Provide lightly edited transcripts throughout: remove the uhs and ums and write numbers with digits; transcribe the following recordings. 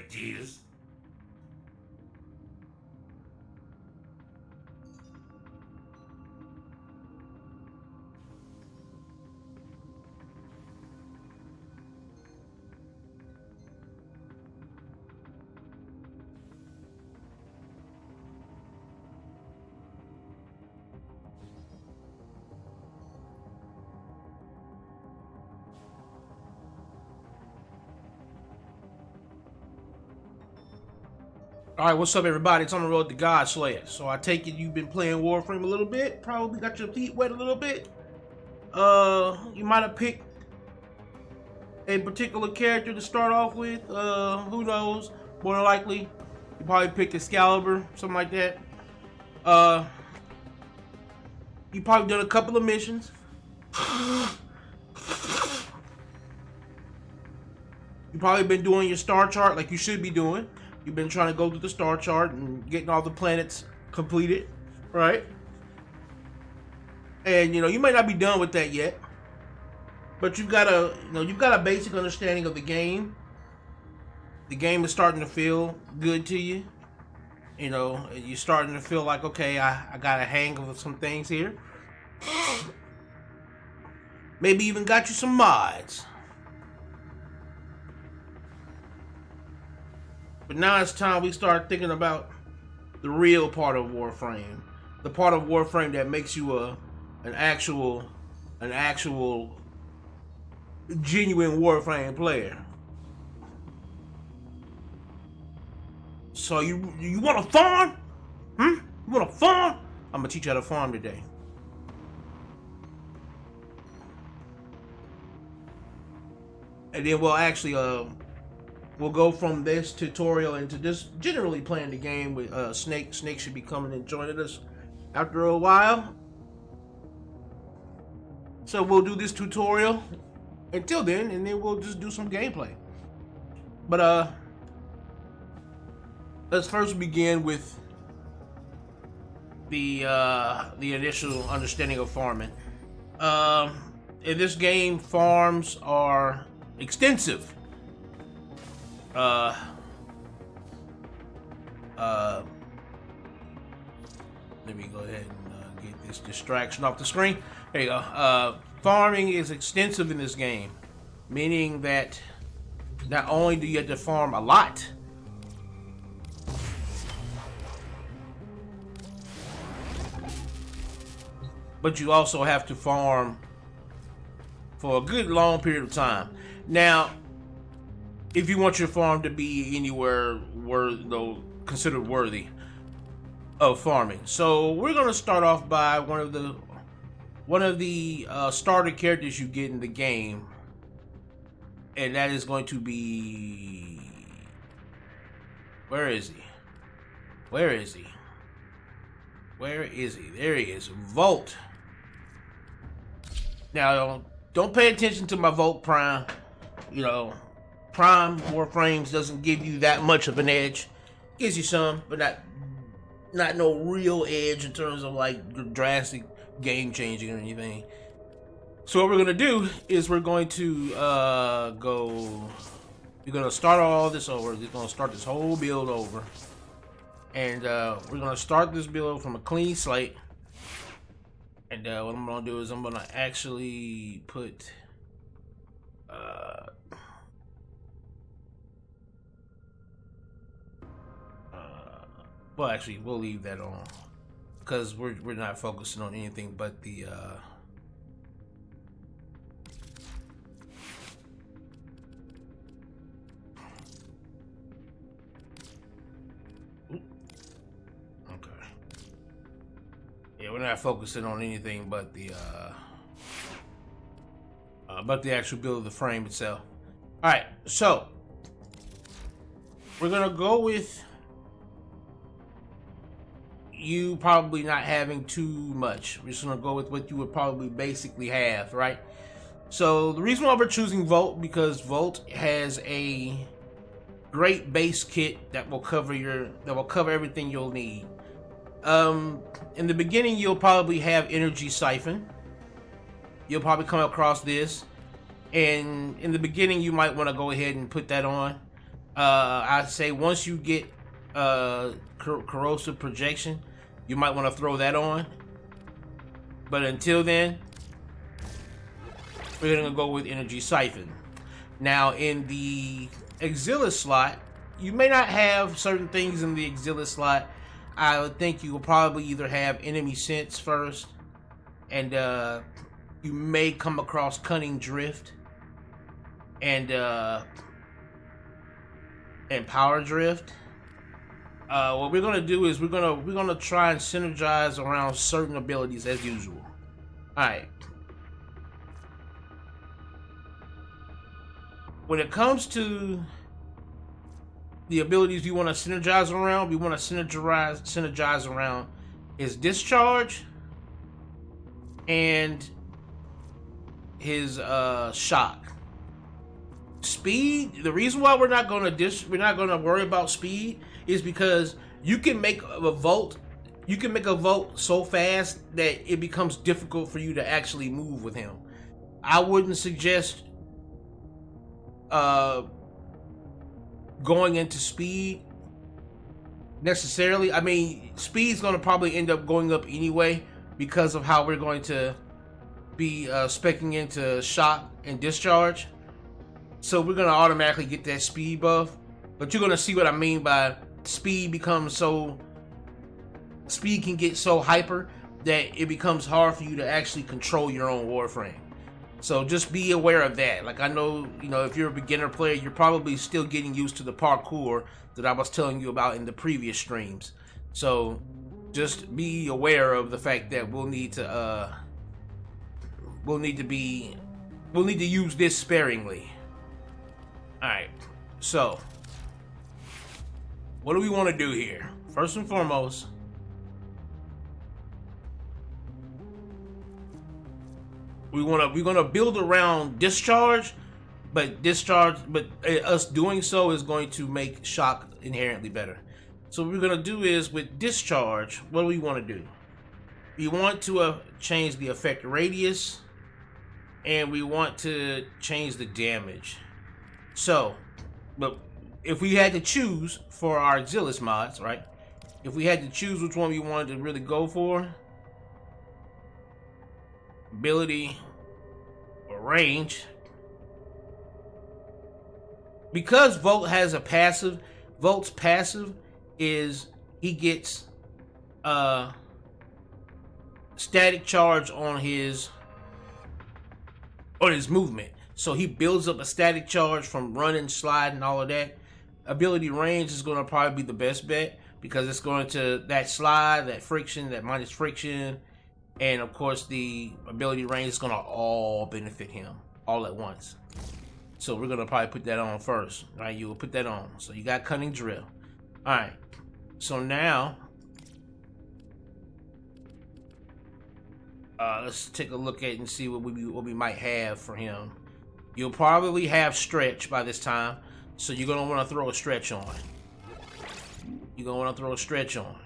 Jesus. Alright, what's up everybody? It's Amon-Rellik the God Slayer. So I take it you've been playing Warframe a little bit, probably got your feet wet a little bit. You might have picked a particular character to start off with. Who knows? More than likely, you probably picked Excalibur, something like that. You probably done a couple of missions. You probably been doing your star chart like you should be doing. You've been trying to go through the star chart and getting all the planets completed, right? And you might not be done with that yet, but you've got a basic understanding of the game. The game is starting to feel good to you. You're starting to feel like, okay, I got a hang of some things here. Maybe even got you some mods. But now it's time we start thinking about the real part of Warframe. The part of Warframe that makes you an actual genuine Warframe player. So you want to farm? You want to farm? I'm gonna teach you how to farm today. And then we'll go from this tutorial into just generally playing the game with Snake. Snake should be coming and joining us after a while. So we'll do this tutorial until then, and then we'll just do some gameplay. But let's first begin with the initial understanding of farming. In this game, farms are extensive. Let me go ahead and get this distraction off the screen. There you go. Farming is extensive in this game, meaning that not only do you have to farm a lot, but you also have to farm for a good long period of time. Now, if you want your farm to be anywhere considered worthy of farming, so we're gonna start off by one of the starter characters you get in the game, and that is going to be, where is he? There he is, Volt. Now, don't pay attention to my Volt Prime. Prime Warframes doesn't give you that much of an edge. Gives you some, but not no real edge in terms of like drastic game changing or anything. So what we're gonna do is we're going to we're gonna start all this over. We're gonna start this whole build over, and we're gonna start this build from a clean slate. And what I'm gonna do is I'm gonna actually put well, actually, we'll leave that on because we're not focusing on anything but the okay. Yeah, we're not focusing on anything but the actual build of the frame itself. All right, so we're gonna go with you probably not having too much. We're just gonna go with what you would probably basically have, right? So the reason why we're choosing Volt, because Volt has a great base kit that will cover everything you'll need. In the beginning, you'll probably have Energy Siphon. You'll probably come across this, and in the beginning, you might want to go ahead and put that on. I'd say once you get corrosive projection, you might want to throw that on. But until then, we're gonna go with energy siphon. Now in the auxiliary slot, you may not have certain things in the auxiliary slot. I would think you will probably either have enemy sense first, and you may come across cunning drift and power drift. What we're gonna do is we're gonna try and synergize around certain abilities as usual. All right. When it comes to the abilities you want to synergize around, we want to synergize around his discharge and his shock. Speed. The reason why we're not gonna worry about speed is because you can make a volt. You can make a volt so fast that it becomes difficult for you to actually move with him. I wouldn't suggest going into speed necessarily. I mean, speed's going to probably end up going up anyway because of how we're going to be speccing into shock and discharge. So we're going to automatically get that speed buff. But you're going to see what I mean by speed becomes so... Speed can get so hyper that it becomes hard for you to actually control your own Warframe. So just be aware of that. Like, I know, if you're a beginner player, you're probably still getting used to the parkour that I was telling you about in the previous streams. So just be aware of the fact that we'll need to use this sparingly. Alright, so what do we want to do here? First and foremost, we're gonna build around discharge, but us doing so is going to make shock inherently better. So what we're gonna do is with discharge, what do we want to do? We want to change the effect radius, and we want to change the damage. So, but if we had to choose for our auxiliary mods, right? If we had to choose which one we wanted to really go for, ability or range, because Volt has a passive, Volt's passive is he gets static charge on his movement. So he builds up a static charge from running, sliding, all of that. Ability range is going to probably be the best bet because it's going to, that slide, that friction, that minus friction, and of course the ability range is going to all benefit him all at once. So we're going to probably put that on first, right? You will put that on. So you got cunning drill. All right. So now let's take a look at it and see what we might have for him. You'll probably have stretch by this time, so you're gonna want to throw a stretch on. You're gonna want to throw a stretch on,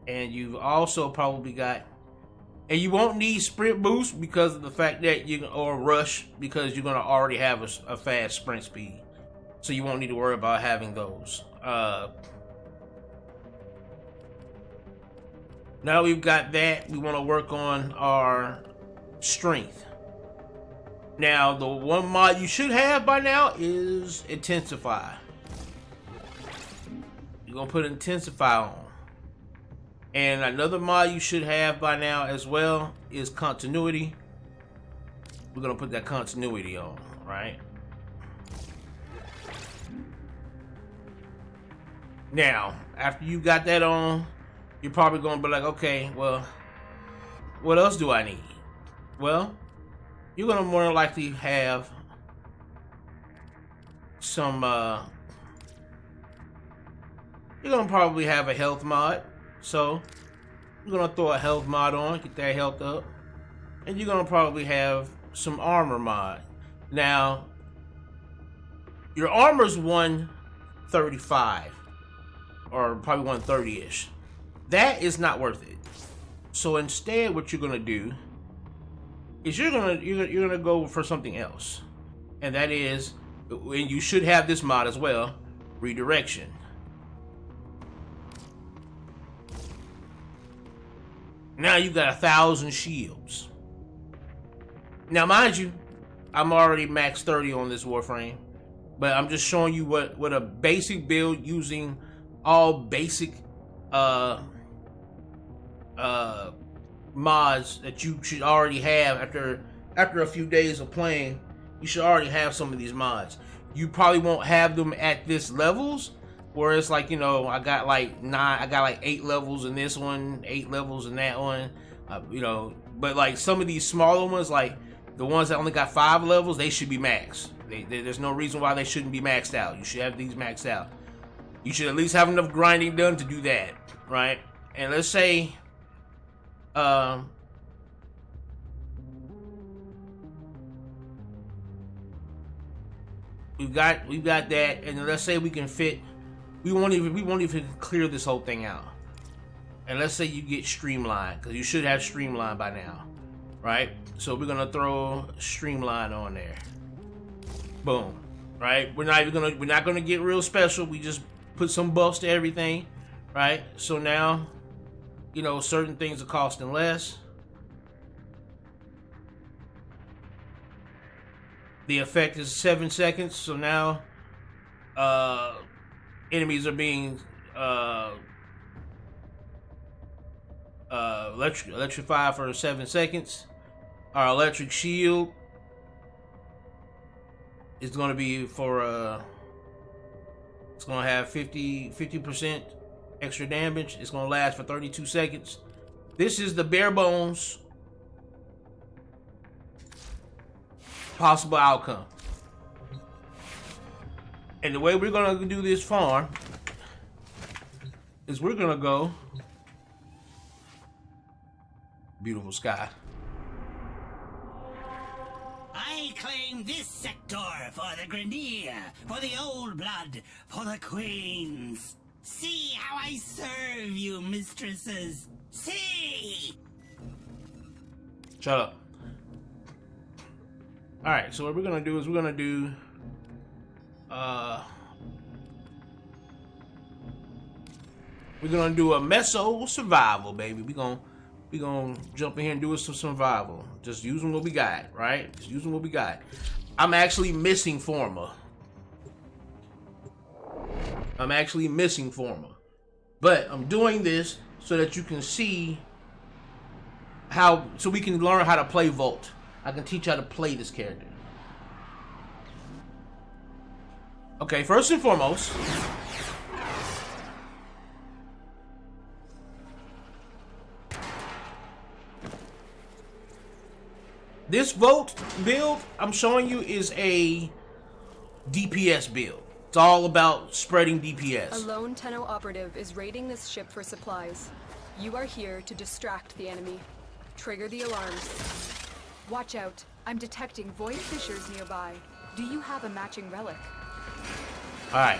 and you've also probably got, and you won't need sprint boost because of the fact that or rush because you're gonna already have a fast sprint speed, so you won't need to worry about having those. Now we've got that, we want to work on our strength. Now, the one mod you should have by now is Intensify. You're going to put Intensify on. And another mod you should have by now as well is Continuity. We're going to put that Continuity on, right? Now, after you got that on, you're probably going to be like, okay, well, what else do I need? Well, you're going to more than likely have some, you're going to probably have a health mod. So, you're going to throw a health mod on, get that health up. And you're going to probably have some armor mod. Now, your armor's 135. Or probably 130-ish. That is not worth it. So instead, what you're going to do is you're gonna go for something else, and that is And you should have this mod as well, redirection. Now you got 1,000 shields. Now, mind you, I'm already max 30 on this Warframe, but I'm just showing you what a basic build using all basic mods that you should already have after a few days of playing. You should already have some of these mods. You probably won't have them at this levels, where it's like, you know, I got like 8 levels in this one, 8 levels in that one, you know. But like some of these smaller ones, like the ones that only got 5 levels, they should be maxed. There's no reason why they shouldn't be maxed out. You should have these maxed out. You should at least have enough grinding done to do that, right? And let's say, we've got that, and let's say we can fit. We won't even clear this whole thing out. And let's say you get streamline, because you should have streamline by now, right? So we're gonna throw streamline on there. Boom, right? We're not gonna get real special. We just put some buffs to everything, right? So now, you know, certain things are costing less. The effect is 7 seconds. So now, enemies are being electrified for 7 seconds. Our electric shield is going to be for it's going to have 50% extra damage. It's going to last for 32 seconds. This is the bare bones possible outcome. And the way we're going to do this farm is we're going to go beautiful sky. I claim this sector for the Grenier, for the old blood, for the queens. See how I serve you, mistresses. See! Shut up. Alright, so what we're gonna do is we're gonna do a meso survival, baby. We're gonna jump in here and do some survival. Just using what we got, right? Just using what we got. I'm actually missing Forma. But I'm doing this so that you can see so we can learn how to play Volt. I can teach you how to play this character. Okay, first and foremost, this Volt build I'm showing you is a DPS build. It's all about spreading DPS. A lone Tenno operative is raiding this ship for supplies. You are here to distract the enemy. Trigger the alarms. Watch out. I'm detecting void fissures nearby. Do you have a matching relic? Alright.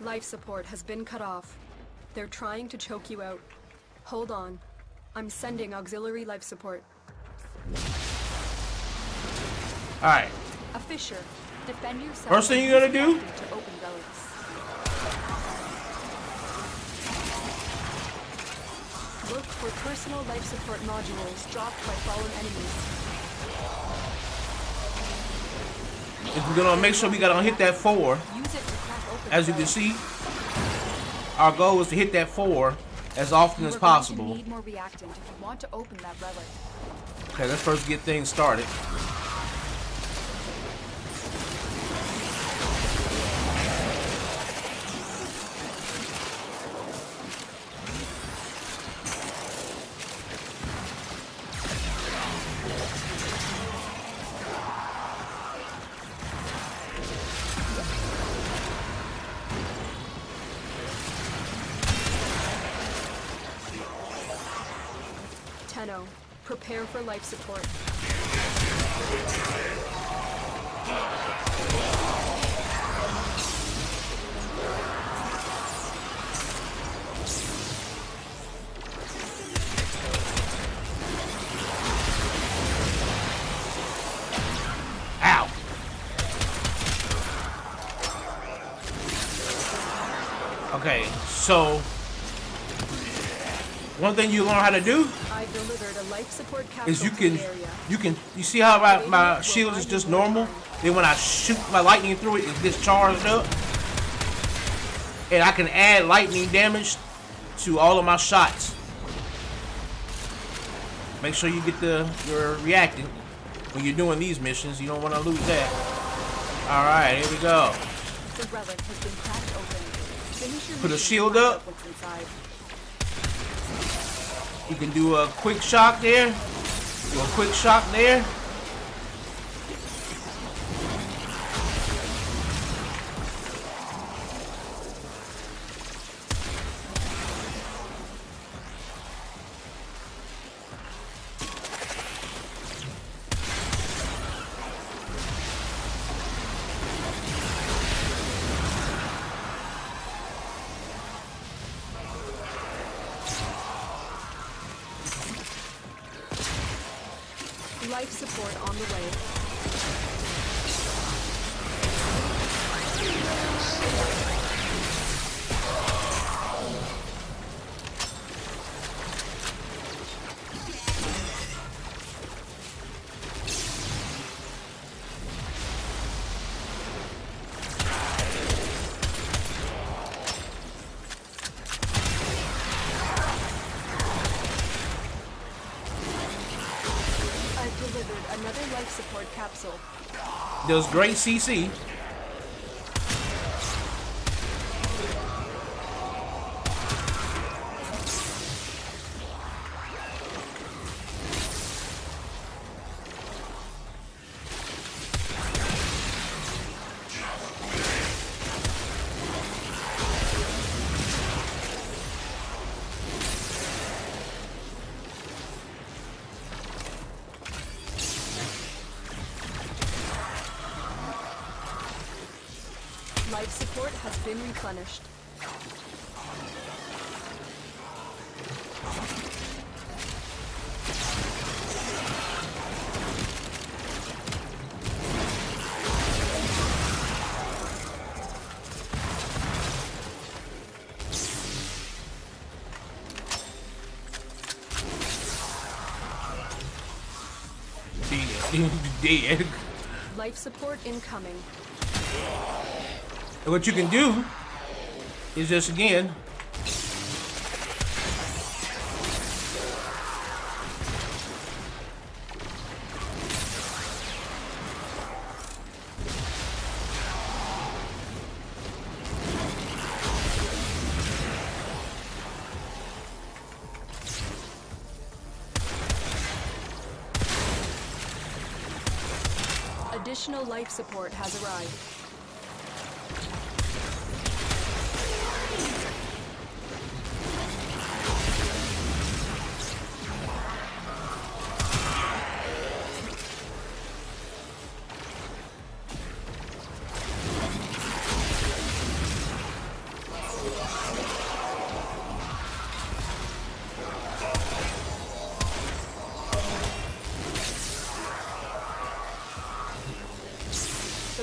Life support has been cut off. They're trying to choke you out. Hold on. I'm sending auxiliary life support. Alright. A fissure. Defend yourself. First thing you're gonna do? To open relics. Look for personal life support modules dropped by fallen enemies. We're gonna make sure we gotta hit that 4. Use it to crack open As you can see, our goal is to hit that 4 as often as possible. You need more reactant if you want to open that relic. Okay, let's first get things started. Tenno, prepare for life support. Ow! Okay, so one thing you learn how to do I've delivered a life support capsule is you to can the area. you see how my shield is just normal? Then when I shoot my lightning through it, it gets charged up. And I can add lightning damage to all of my shots. Make sure you get you're reacting when you're doing these missions. You don't want to lose that. Alright, here we go. The relic has been cracked open. Finish your Put a mission shield and find up. out what's inside. You can do a quick shock there. Do a quick shock there. Life support on the way. Delivered another life support capsule. Does great CC. Life support has been replenished. Dead. Life support incoming. And what you can do is just again Additional life support has arrived.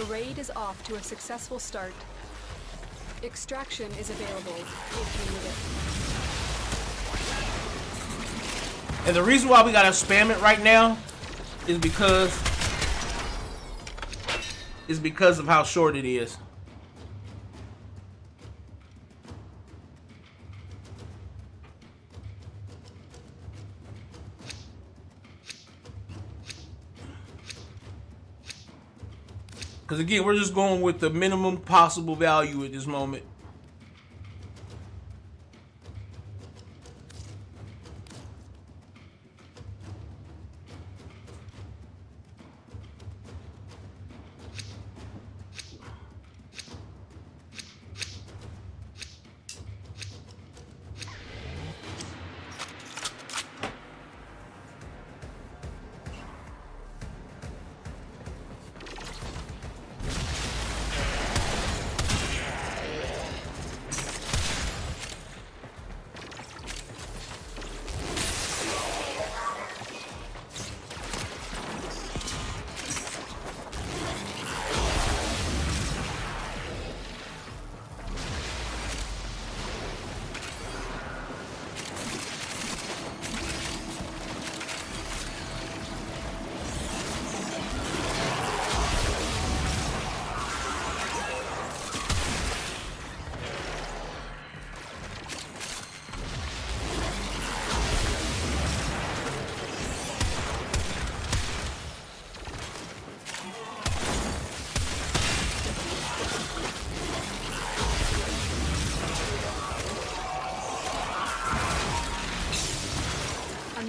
The raid is off to a successful start. Extraction is available if you need it. and the reason why we gotta spam it right now is because of how short it is. Because again, we're just going with the minimum possible value at this moment.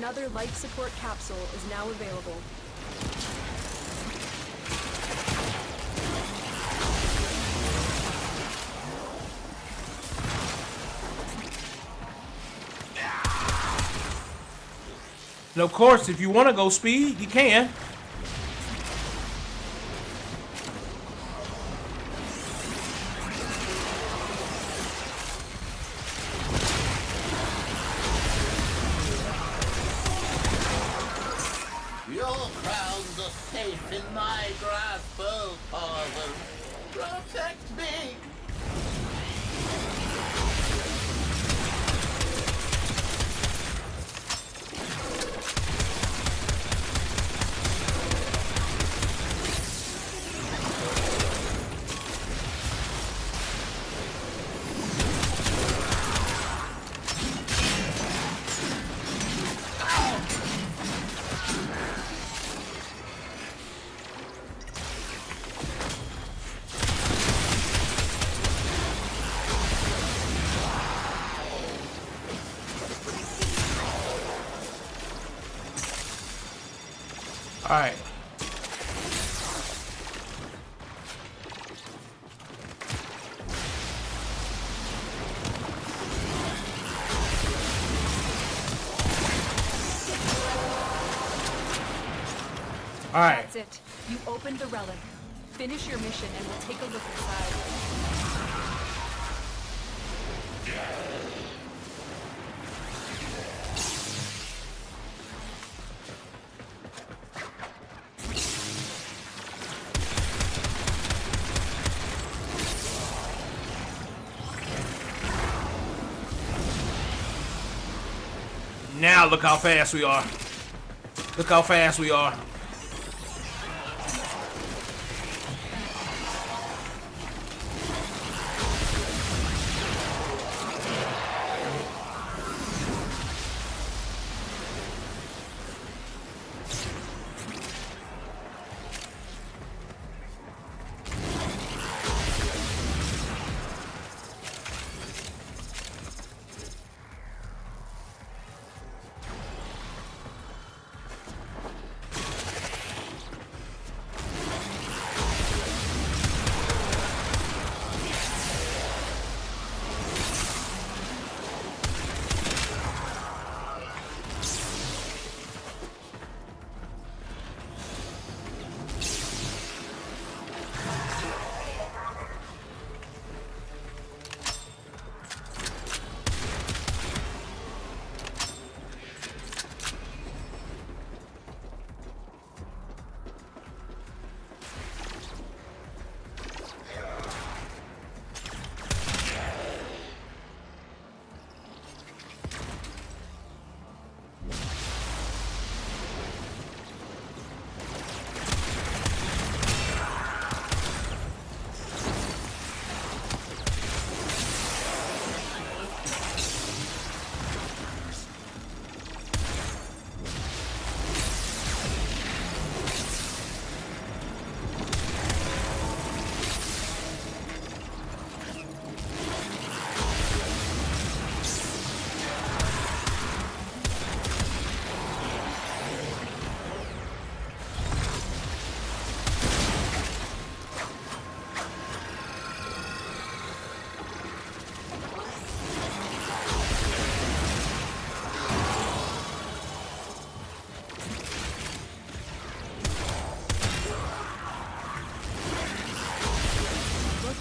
Another life support capsule is now available. And of course, if you want to go speed, you can. Your crowns are safe in my grasp, oh Father. Protect me! All right. All right. That's it. You opened the relic. Finish your mission and we'll take a look inside. Now look how fast we are. Look how fast we are.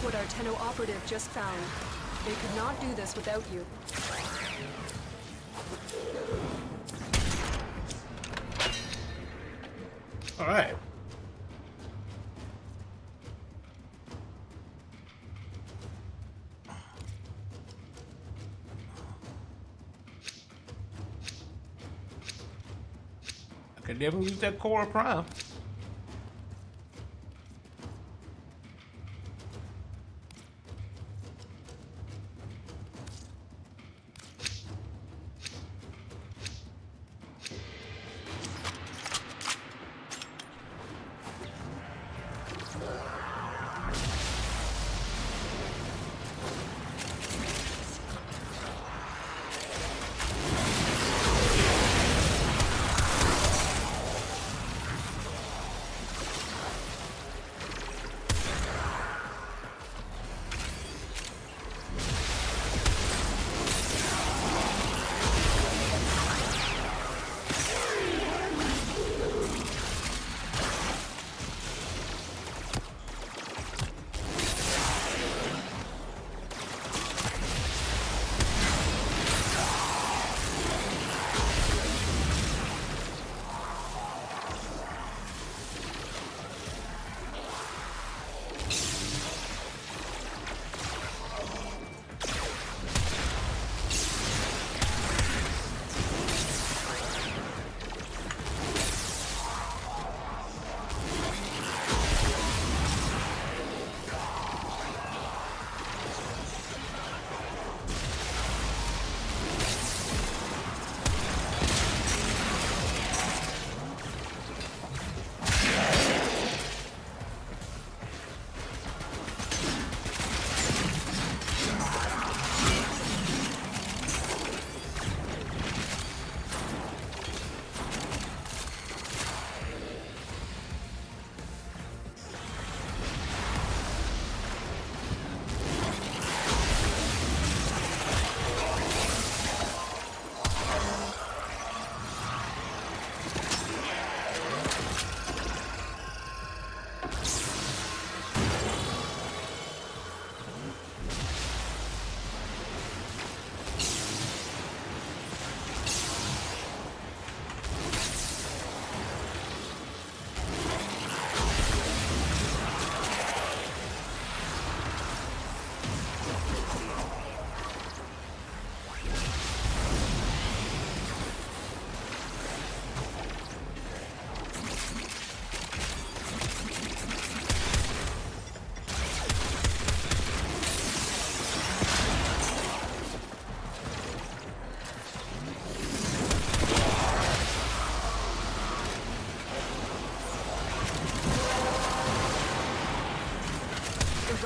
What our Tenno operative just found. They could not do this without you. All right. I could never use that core prime.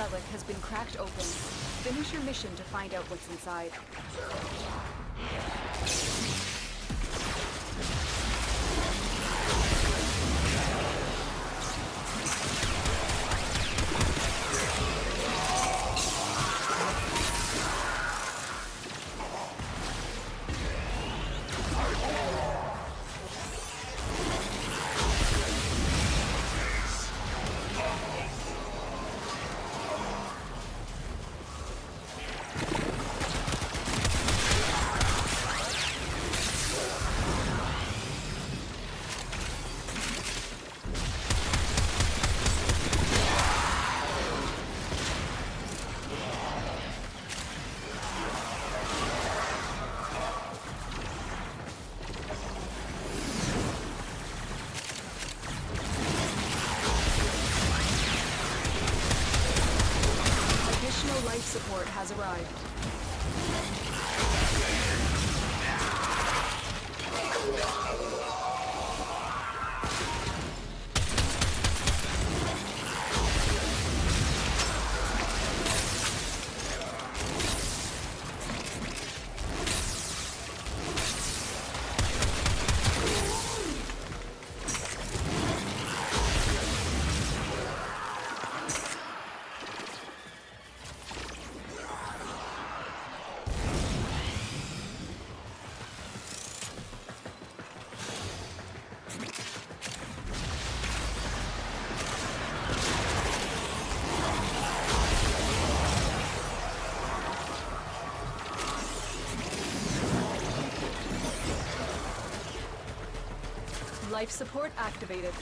Amon-Rellik has been cracked open. Finish your mission to find out what's inside. Life support has arrived. Life support activated.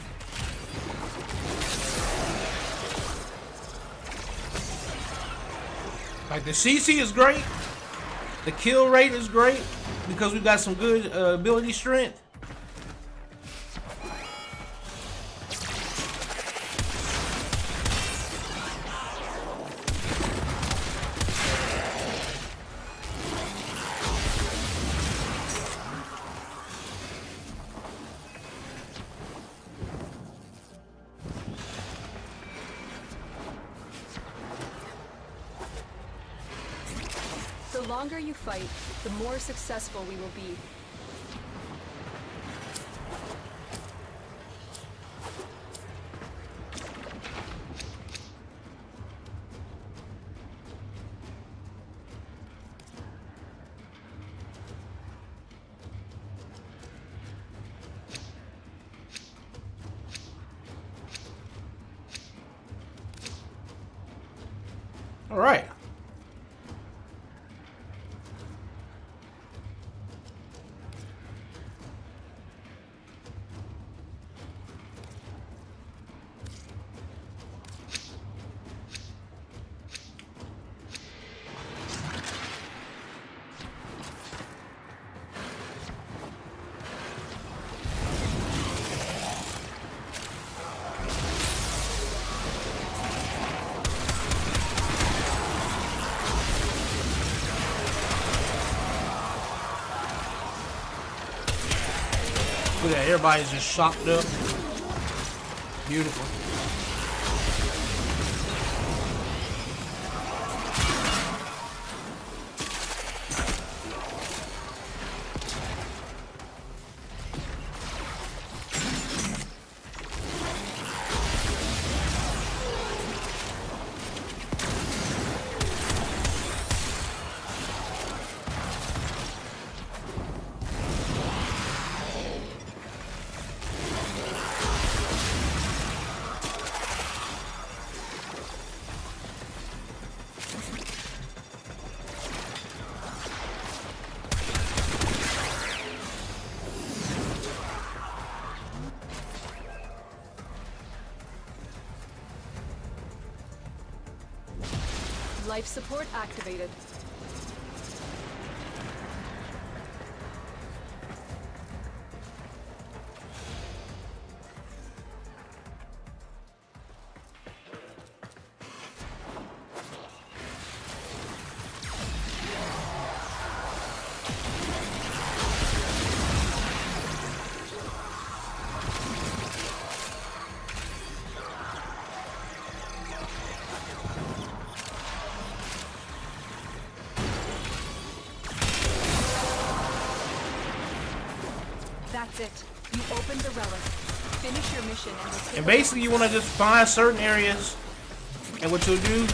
Like the CC is great. The kill rate is great because we've got some good ability strength. The longer you fight, the more successful we will be. All right. Look at that, everybody's just shocked up. Beautiful. Life support activated. That's it. You opened the relic. Finish your mission and we'll take And basically, you want to just find certain areas, and what you'll do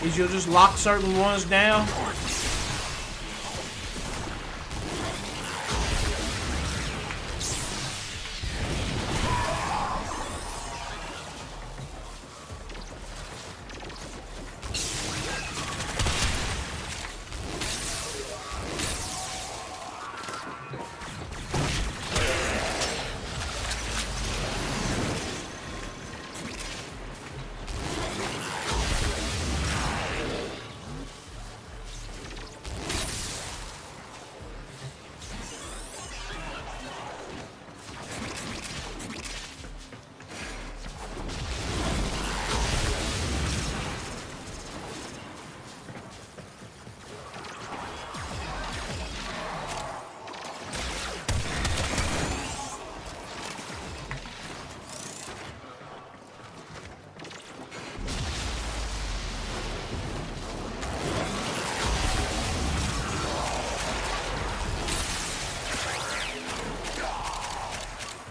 is you'll just lock certain ones down.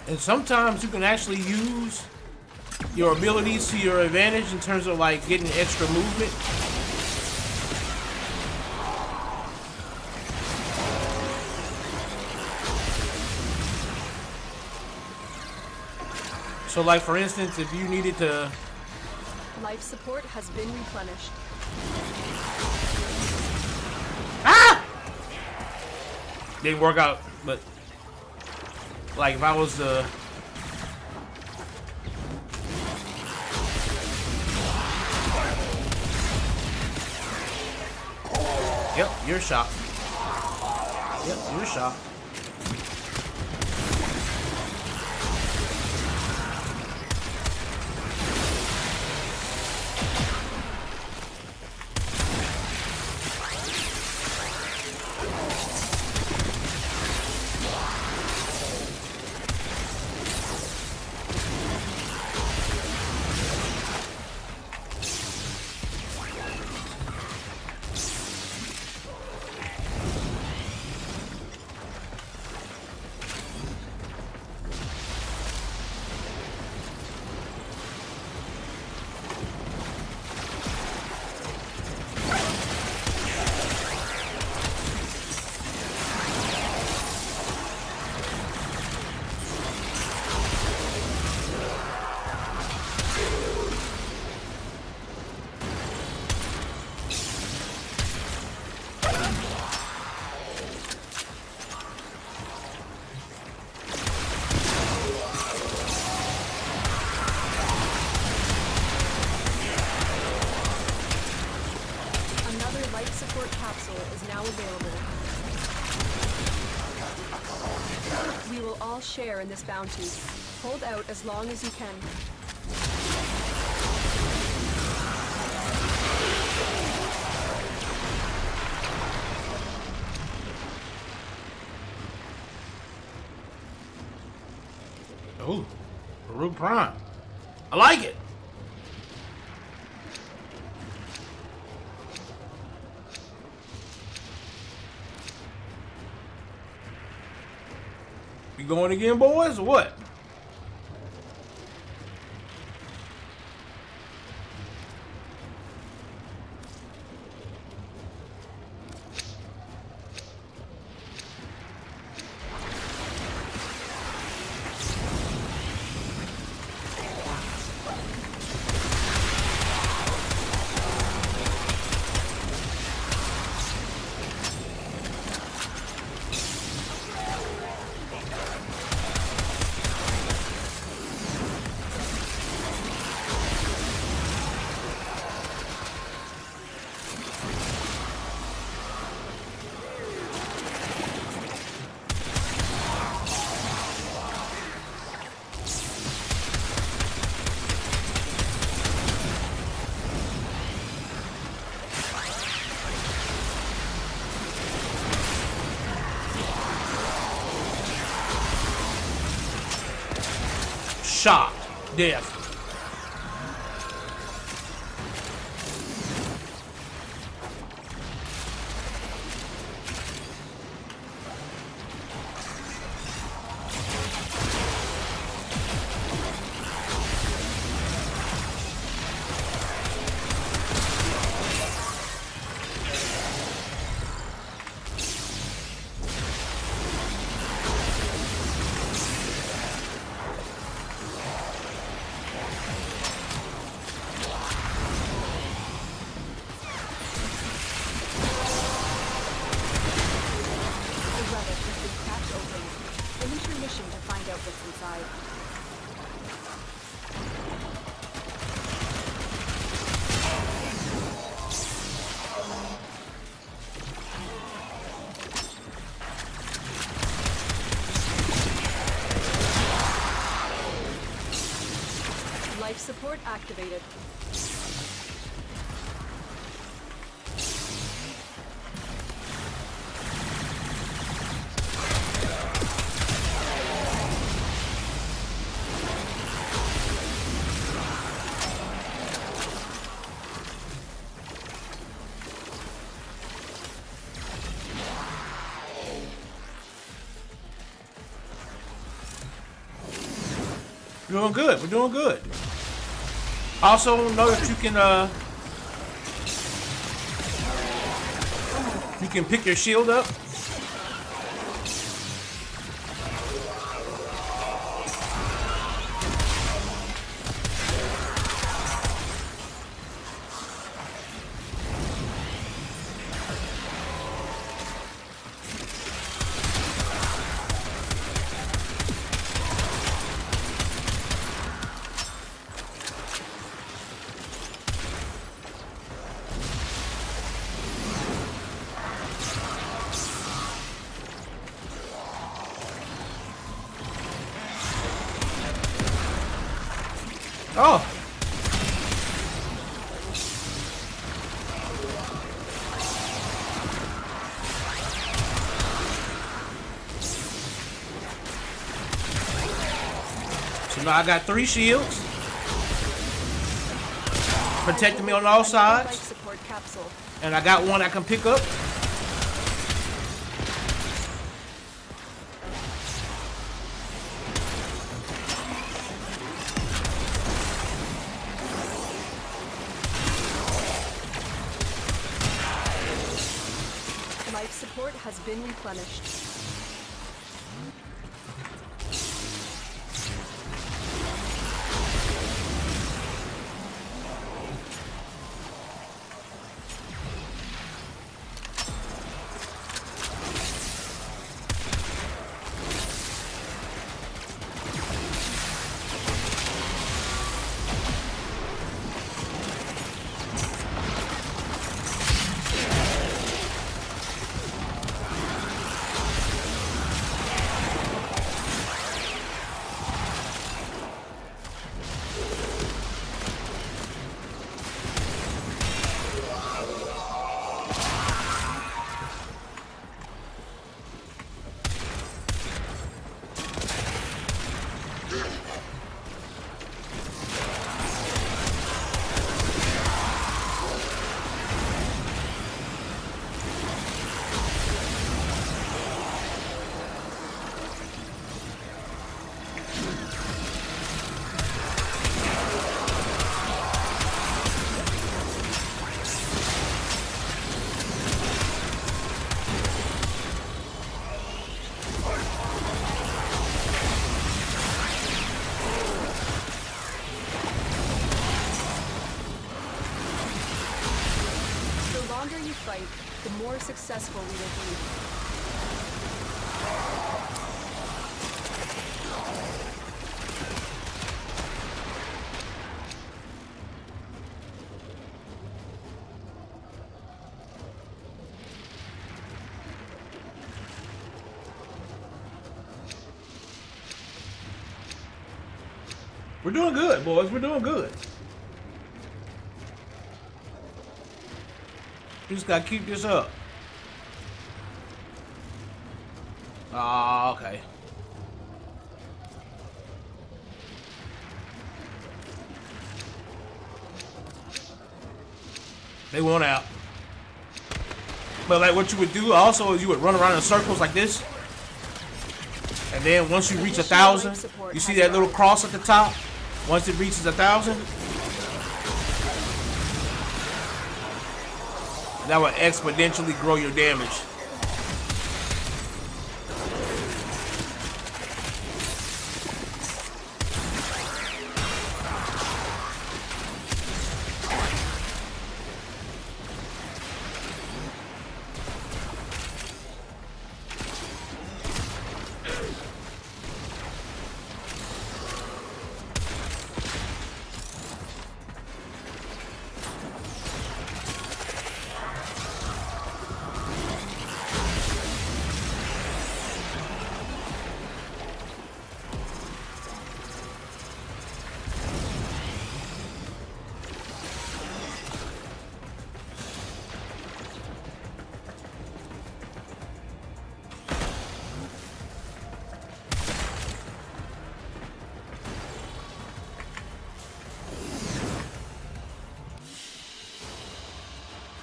And sometimes you can actually use your abilities to your advantage in terms of like getting extra movement. So like for instance, if you needed to... Life support has been replenished. Ah! Didn't work out, but like if I was the... Yep, you're shot. Yep, you're shot. Share in this bounty. Hold out as long as you can. Oh, Baruch Prime. I like it. You going again, boys, or what? Shot. Death. gets inside. Life support activated. Doing good. We're doing good. Also, know that you can pick your shield up. Oh. So now I got 3 shields. Protecting me on all sides. Life support capsule. And I got one I can pick up. Life support has been replenished. The longer you fight, the more successful we will be. We're doing good, boys. We're doing good. We just gotta keep this up. Ah, okay. They want out. But like what you would do also is you would run around in circles like this. And then once you reach 1,000, you see that little cross at the top? Once it reaches 1,000, that will exponentially grow your damage.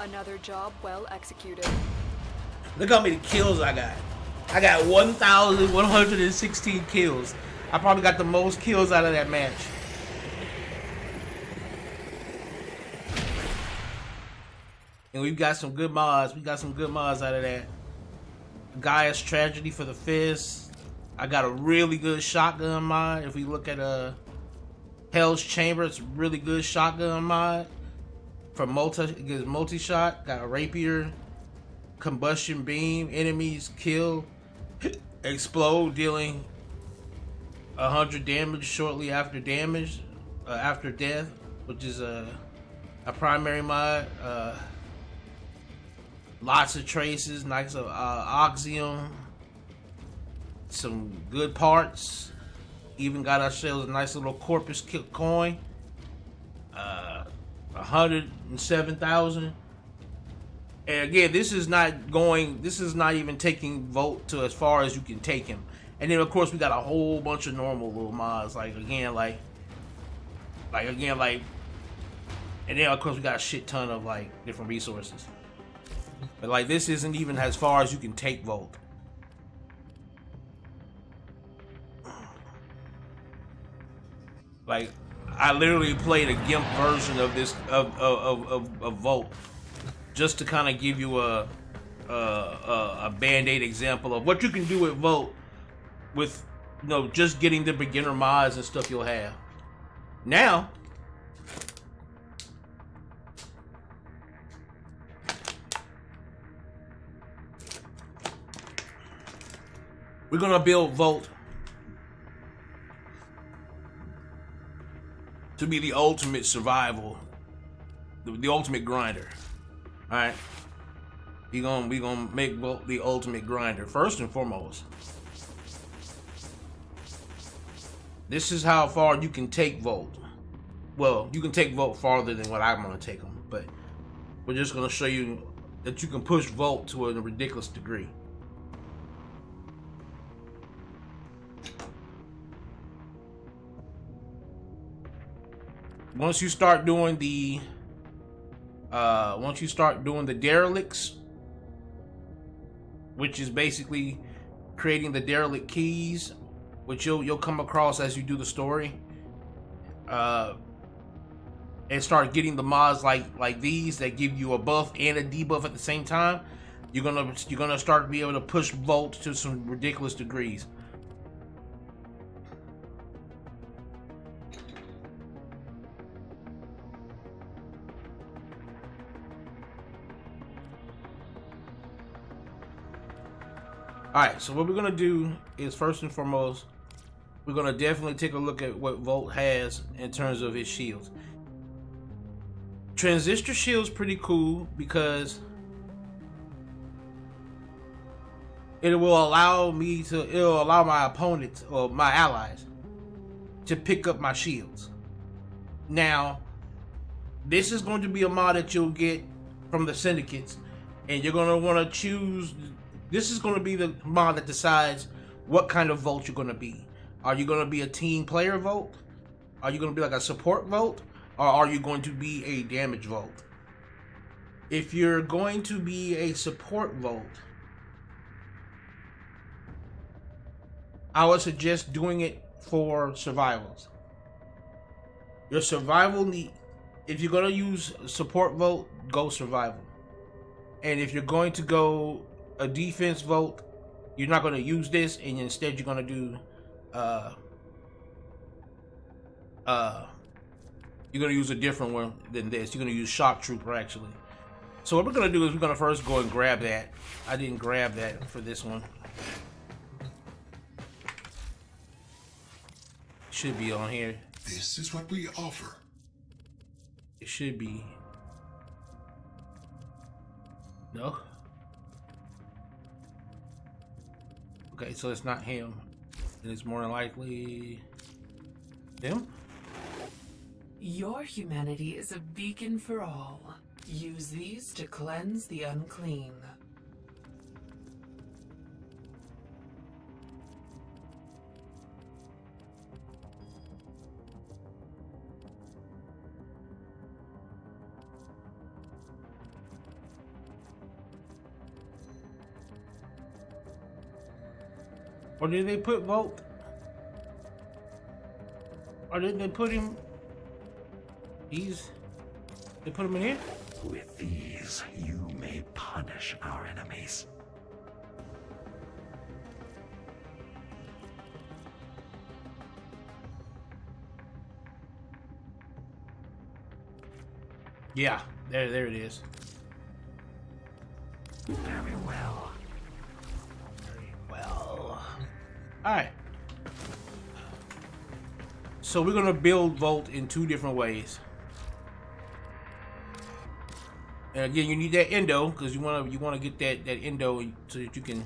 Another job well executed. Look how many kills I got. I got 1,116 kills. I probably got the most kills out of that match. And we've got some good mods. We got some good mods out of that. Gaia's Tragedy for the Fist. I got a really good shotgun mod. If we look at Hell's Chamber, it's a really good shotgun mod. For multi-shot. Got a rapier. Combustion beam. Enemies kill. Explode, dealing 100 damage shortly after after death, which is a primary mod. Lots of traces, nice Oxium, some good parts. Even got ourselves a nice little Corpus coin. 107,000. And again, this is not even taking Volt to as far as you can take him. And then of course we got a whole bunch of normal little mods, and then of course we got a shit ton of different resources. But this isn't even as far as you can take Volt. I literally played a GIMP version of this of Volt, just to kind of give you a band-aid example of what you can do with Volt with just getting the beginner mods and stuff you'll have. Now we're gonna build Volt to be the ultimate survival, the ultimate grinder. All right, we gonna make Volt the ultimate grinder first and foremost. This is how far you can take Volt. Well, you can take Volt farther than what I'm gonna take them, but we're just gonna show you that you can push Volt to a ridiculous degree. Once you start doing the derelicts, which is basically creating the derelict keys, which you'll come across as you do the story, and start getting the mods like these that give you a buff and a debuff at the same time, you're gonna start to be able to push Volt to some ridiculous degrees. Alright, so what we're going to do is, first and foremost, we're going to definitely take a look at what Volt has in terms of his shields. Transistor shield's pretty cool because it'll allow my opponents or my allies to pick up my shields. Now, this is going to be a mod that you'll get from the syndicates, and you're going to want to choose. This is going to be the mod that decides what kind of Volt you're going to be. Are you going to be a team player Volt? Are you going to be like a support Volt? Or are you going to be a damage Volt? If you're going to be a support Volt, I would suggest doing it for survivals. Your survival need, if you're going to use support Volt, go survival. And if you're going to go a defense Volt, you're not going to use this, and instead you're going to do you're going to use a different one than this. You're going to use Shock Trooper, actually. So what we're going to do is we're going to first go and grab that. I didn't grab that for this one. Should be on here. This is what we offer. It should be. No? Okay, so it's not him. It's more than likely him. Your humanity is a beacon for all. Use these to cleanse the unclean. Or did they put Volt? Or did they put him? They put him in here? With these, you may punish our enemies. Yeah, there it is. Very well. Very well. Alright. So we're gonna build Volt in 2 different ways. And again, you need that endo because you wanna get that endo so that you can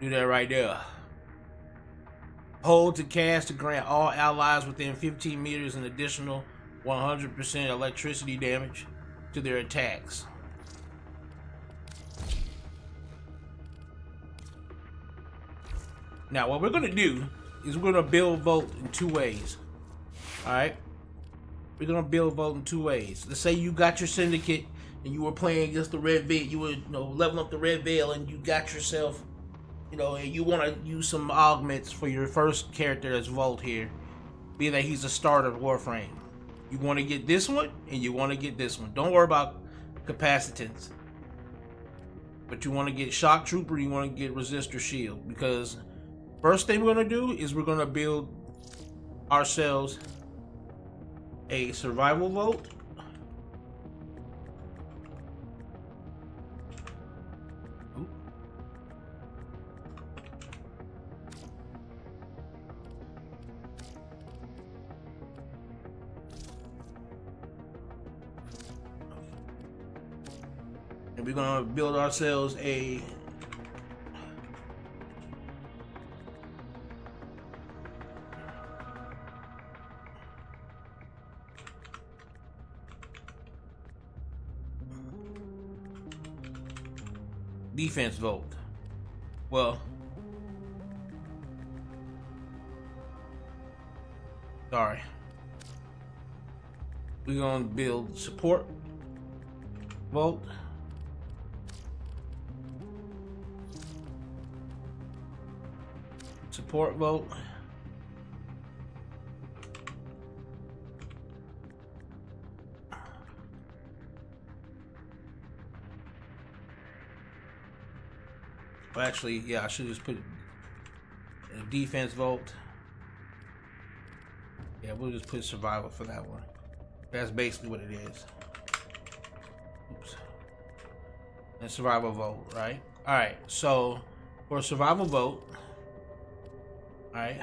do that right there. Hold to cast to grant all allies within 15 meters an additional 100% electricity damage to their attacks. Now, what we're gonna do is we're gonna build Volt in 2 ways. All right. We're gonna build Volt in 2 ways. Let's say you got your syndicate and you were playing against the Red Veil. You were, leveling up the Red Veil, and you got yourself, and you want to use some augments for your first character as Volt here, being that he's a starter of Warframe. You want to get this one, and you want to get this one. Don't worry about capacitance, but you want to get Shock Trooper. You want to get Resistor Shield, because first thing we're gonna do is we're gonna build ourselves a survival Volt. And we're gonna build ourselves a defense Volt. Well, sorry. We're gonna build support Volt. Support Volt. Well, actually, yeah, I should just put a defense Volt. Yeah, we'll just put survival for that one. That's basically what it is. Oops. And survival Volt, right? Alright, so for survival Volt, alright,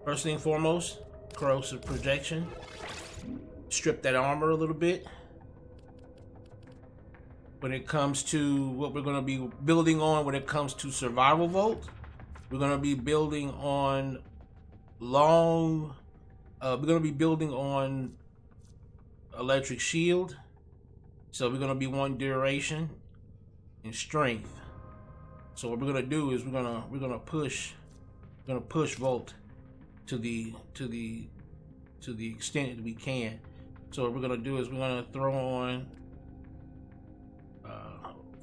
first thing foremost, corrosive projection. Strip that armor a little bit. When it comes to what we're going to be building on, when it comes to survival Volt, we're going to be building on we're going to be building on electric shield. So we're going to be 1 duration and strength. So what we're going to do is we're going to push Volt to the extent that we can. So what we're going to do is we're going to throw on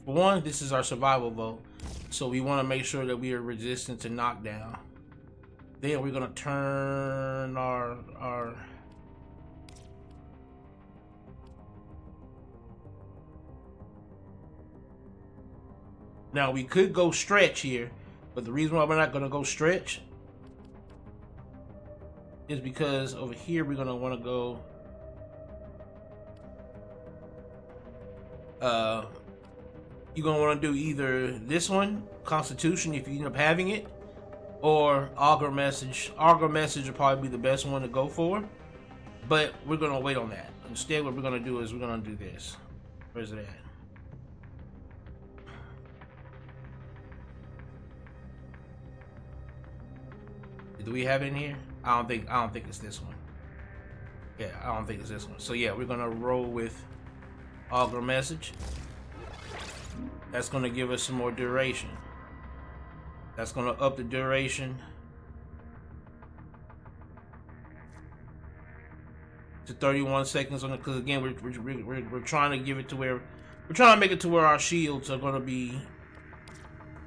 for one, this is our survival Volt, so we want to make sure that we are resistant to knockdown. Then we're going to turn our now we could go stretch here, but the reason why we're not going to go stretch is because over here we're going to want to go you're going to want to do either this one, Constitution, if you end up having it, or Augur Message. Augur Message will probably be the best one to go for, but we're going to wait on that. Instead, what we're going to do is we're going to do this. Where's it at? Do we have it in here? I don't think it's this one. Yeah, I don't think it's this one. So yeah, we're going to roll with Augur Message. That's going to give us some more duration. That's going to up the duration to 31 seconds on it, because again we're trying to give it to where we're trying to make it to where our shields are going to be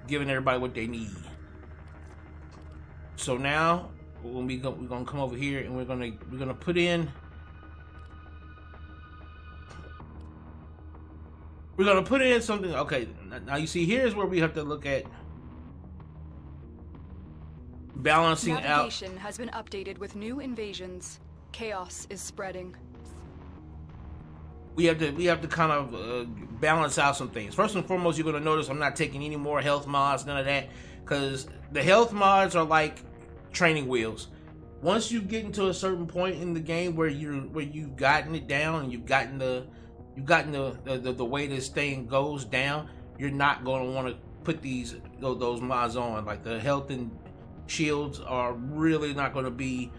giving everybody what they need. So now when we're gonna come over here and we're gonna put in. We're gonna put in something. Okay, now you see here's where we have to look at balancing out. Navigation has been updated with new invasions. Chaos is spreading. We have to kind of balance out some things. First and foremost, you're gonna notice I'm not taking any more health mods, none of that, because the health mods are like training wheels. Once you get into a certain point in the game where you've gotten it down and you've gotten the way this thing goes down, you're not going to want to put those mods on. Like the health and shields are really not going to be.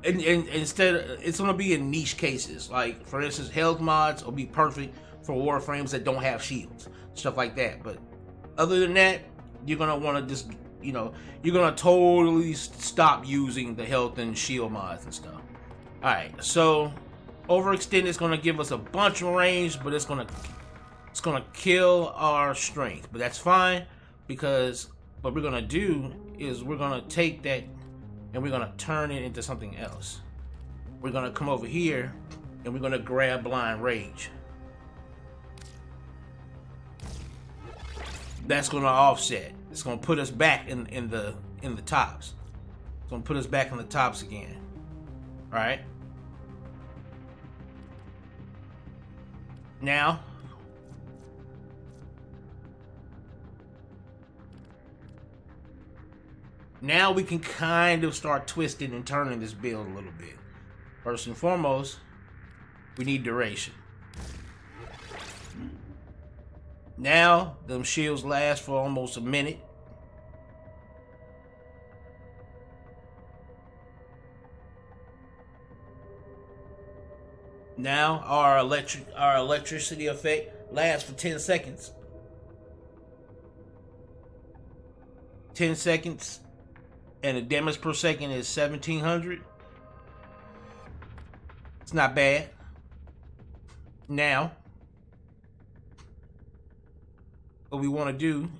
And instead, it's going to be in niche cases. Like for instance, health mods will be perfect for Warframes that don't have shields, stuff like that. But other than that, you're going to want to just, you're going to totally stop using the health and shield mods and stuff. All right, so. Overextend is going to give us a bunch of range, but it's going to kill our strength. But that's fine, because what we're going to do is we're going to take that and we're going to turn it into something else. We're going to come over here and we're going to grab Blind Rage. That's going to offset. It's going to put us back in the tops. It's going to put us back in the tops again. All right. Now we can kind of start twisting and turning this build a little bit. First and foremost, we need duration. Now, them shields last for almost a minute. Now our electricity effect lasts for 10 seconds. 10 seconds, and the damage per second is 1700. It's not bad. Now, what we want to do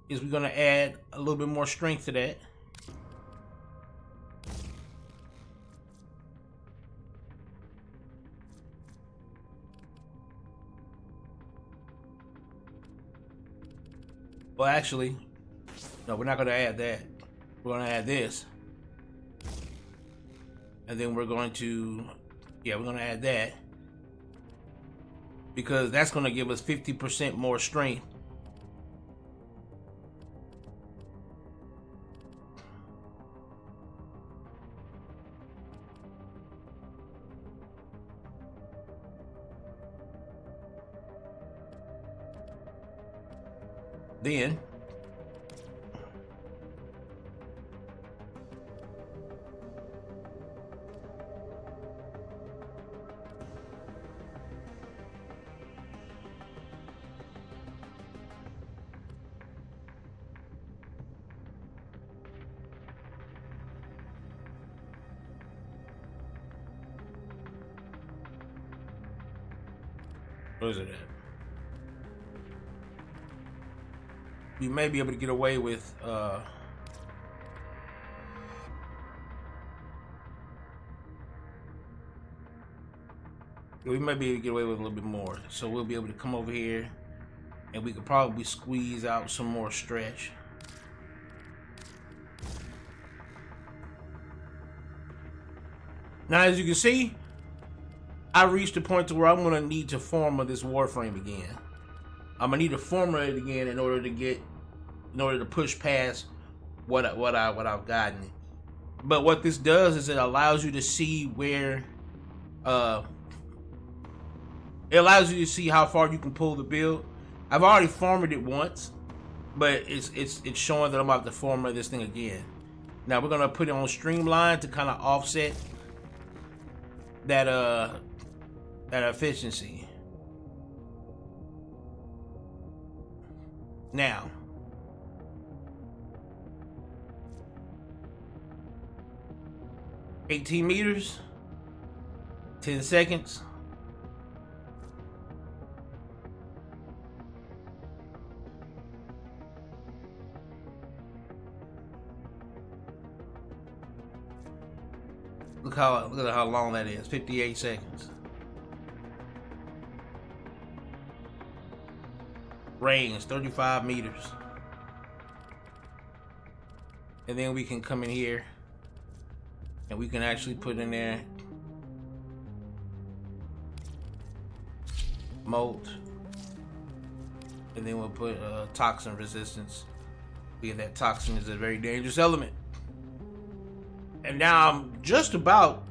is we're going to add a little bit more strength to that. Well, actually, no, we're not going to add that. We're going to add this. And then we're going to, we're going to add that. Because that's going to give us 50% more strength. Then where is it at? We may be able to get away with we might be able to get away with a little bit more. So we'll be able to come over here and we could probably squeeze out some more stretch. Now, as you can see, I reached a point to where I'm gonna need to form this Warframe again. I'm gonna need to formulate it again in order to push past what I've gotten. But what this does is it allows you to see where it allows you to see how far you can pull the build. I've already formatted it once, but it's showing that I'm about to format this thing again. Now we're gonna put it on streamline to kind of offset that efficiency. Now, $18 meters, 10 seconds. Look at how long that is. 58 seconds. Range 35 meters. And then we can come in here and we can actually put in there molt, and then we'll put toxin resistance, because that toxin is a very dangerous element. And now I'm just about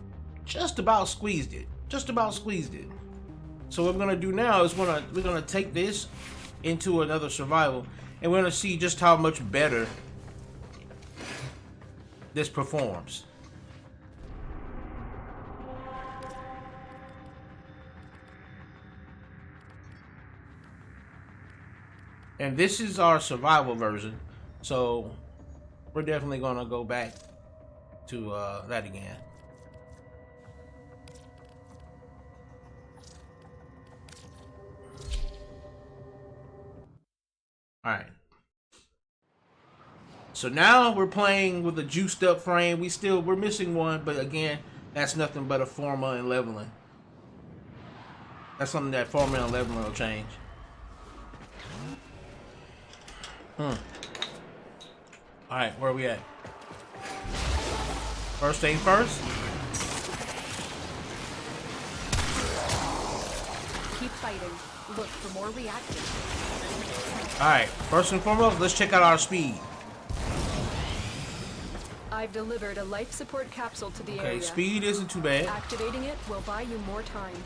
squeezed it. So what we're gonna do now is we're gonna take this into another survival, and we're gonna see just how much better this performs. And this is our survival version, so we're definitely gonna go back to that again. All right. So now we're playing with a juiced up frame. We're missing one, but again, that's nothing but a forma and leveling. That's something that forma and leveling will change. Alright, where are we at? First thing first. Keep fighting. Look for more reactors. Alright, first and foremost, let's check out our speed. I've delivered a life support capsule to the Okay, area. speed isn't too bad. Activating it will buy you more time.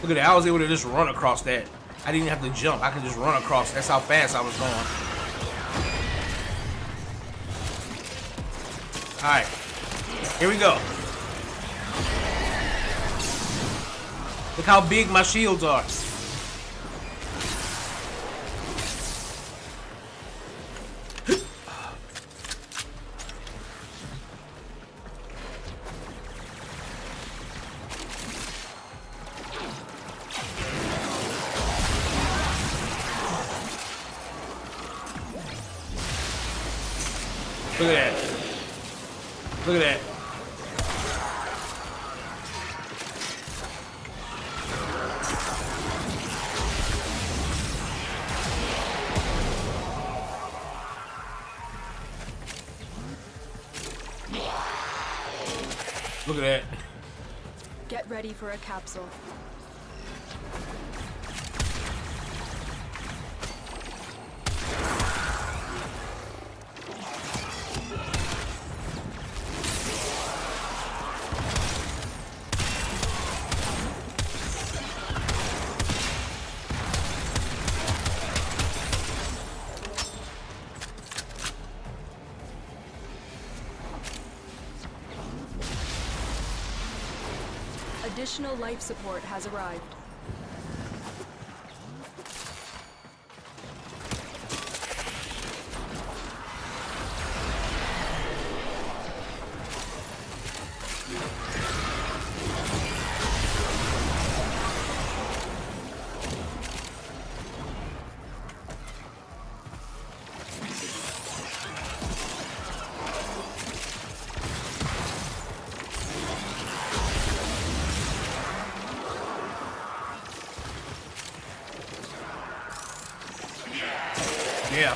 Look at that, I was able to just run across that. I didn't have to jump, I could just run across. That's how fast I was going. Alright, here we go. Look how big my shields are. Look at that. Look at that. Look at that. Get ready for a capsule. Additional life support has arrived. Yeah.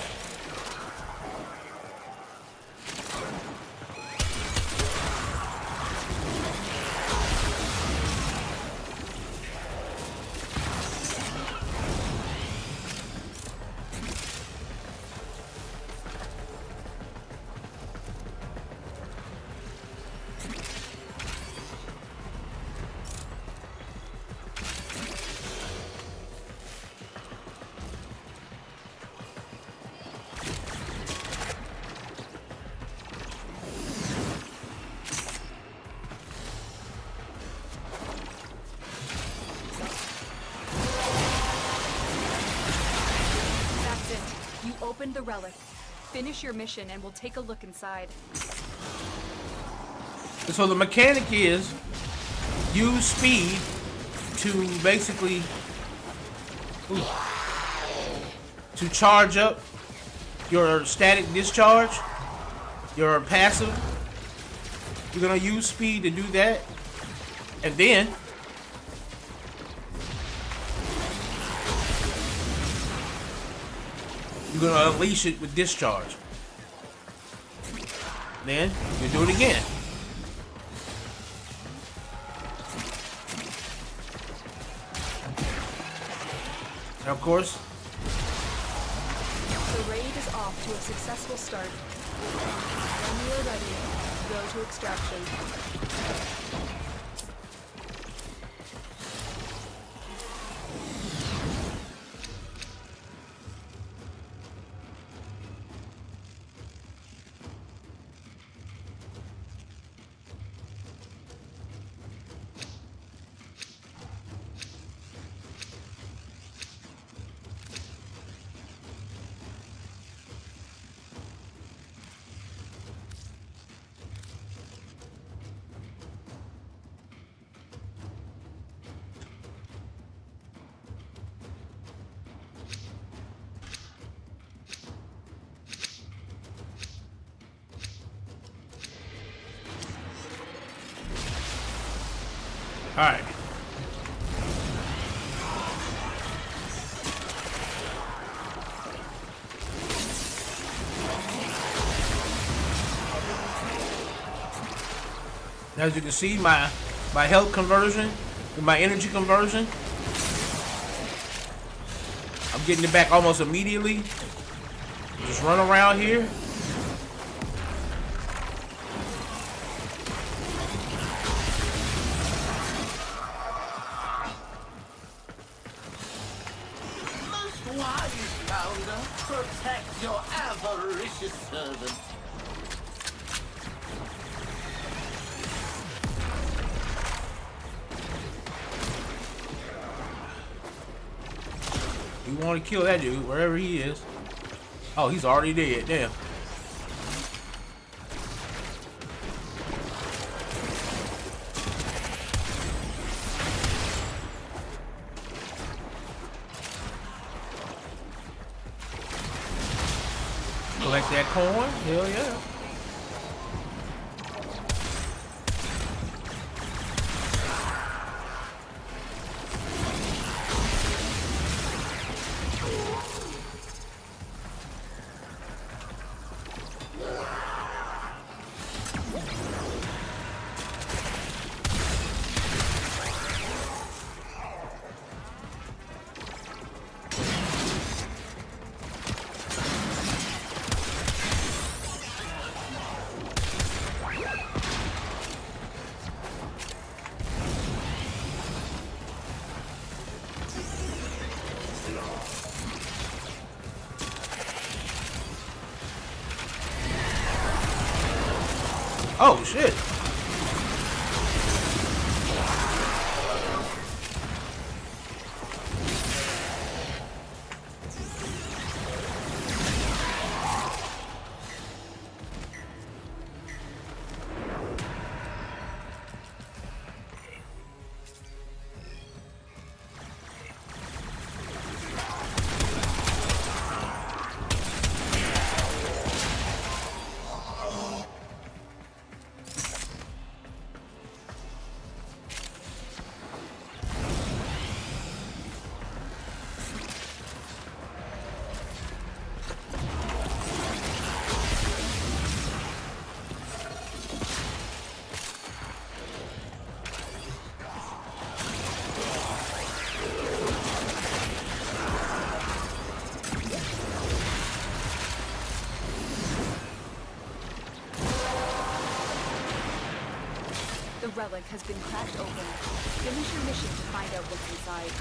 That's it. You opened the relic. Finish your mission and we'll take a look inside. So the mechanic is use speed to basically to charge up your static discharge, your passive, You're gonna use speed to do that, and then you're gonna unleash it with discharge. Then you do it again. And of course, The raid is off to a successful start. When you are ready, go to extraction. all right. As you can see, my health conversion, my energy conversion, I'm getting it back almost immediately. Just run around here. Most wise founder, protect your avaricious servant. You want to kill that dude wherever he is. Oh, he's already dead. Damn. Collect that coin. Hell yeah. Oh shit. The relic has been cracked open. Finish your mission to find out what's inside.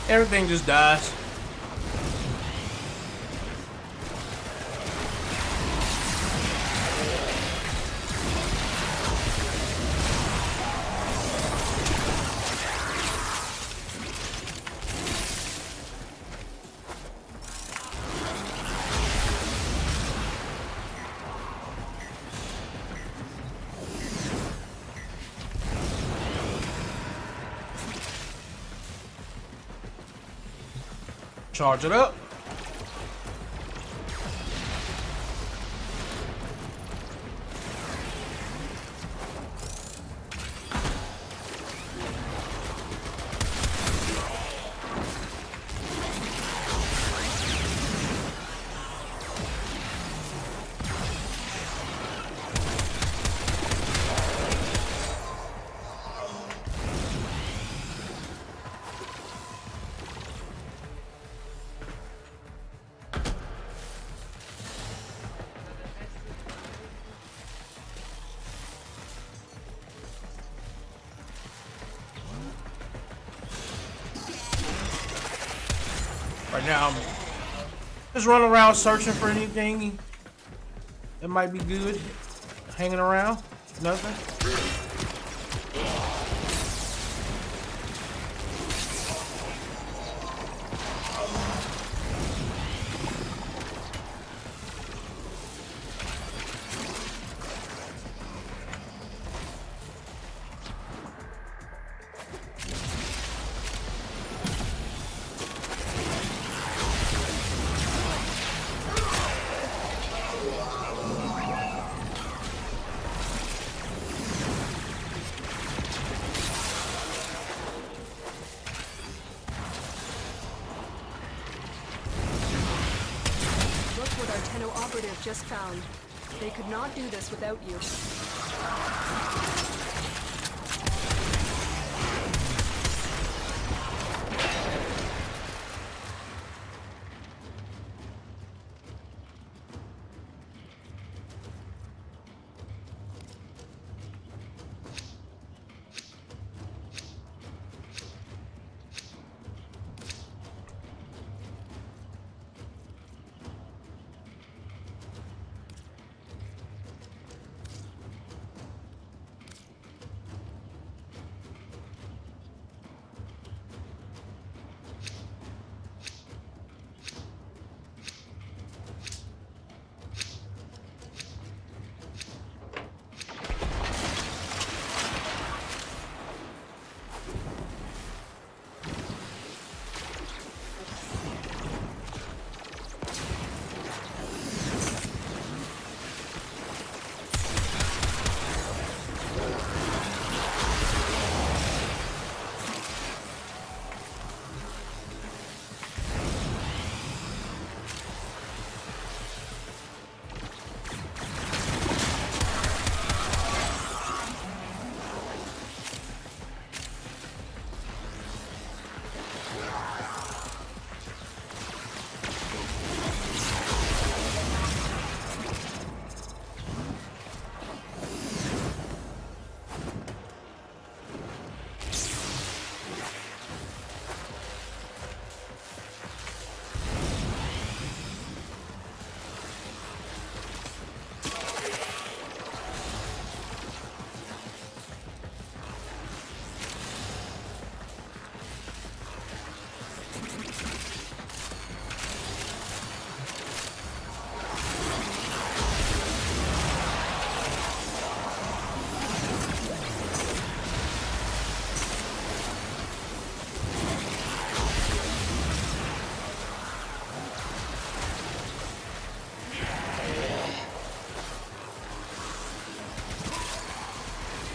Everything just dies. Charge it up. Right now, I'm just running around searching for anything that might be good. Hanging around. Nothing. Look what our Tenno operative just found. They could not do this without you.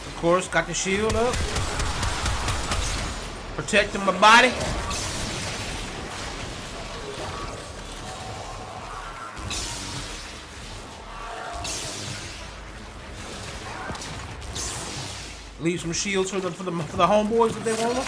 Of course, got the shield up. Protecting my body. Leave some shields for the homeboys if they want them.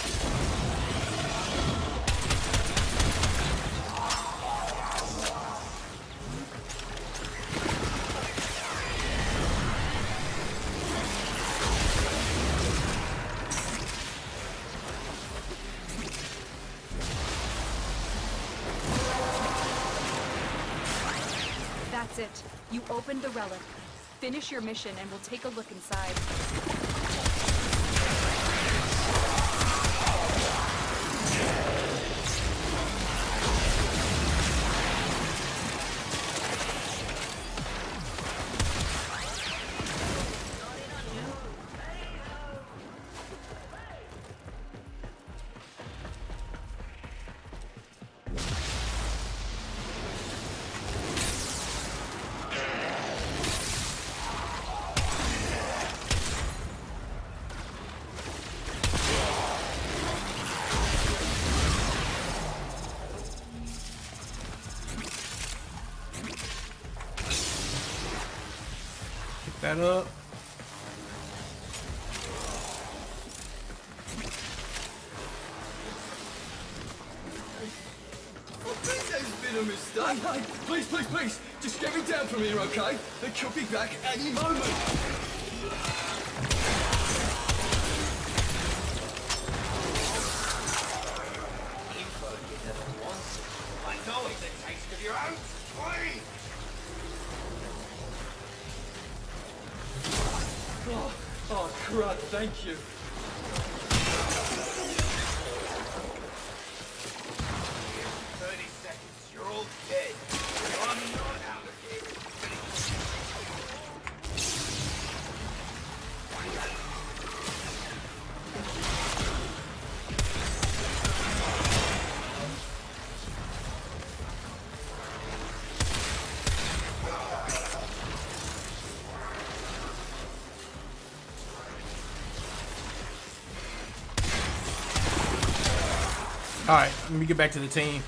That's it. You opened the relic. Finish your mission and we'll take a look inside. That up. There's been a mistake. Hey, please, just get me down from here, okay? They could be back any moment. Thank you. You're all dead. I'm not alligator. All right, let me get back to the team.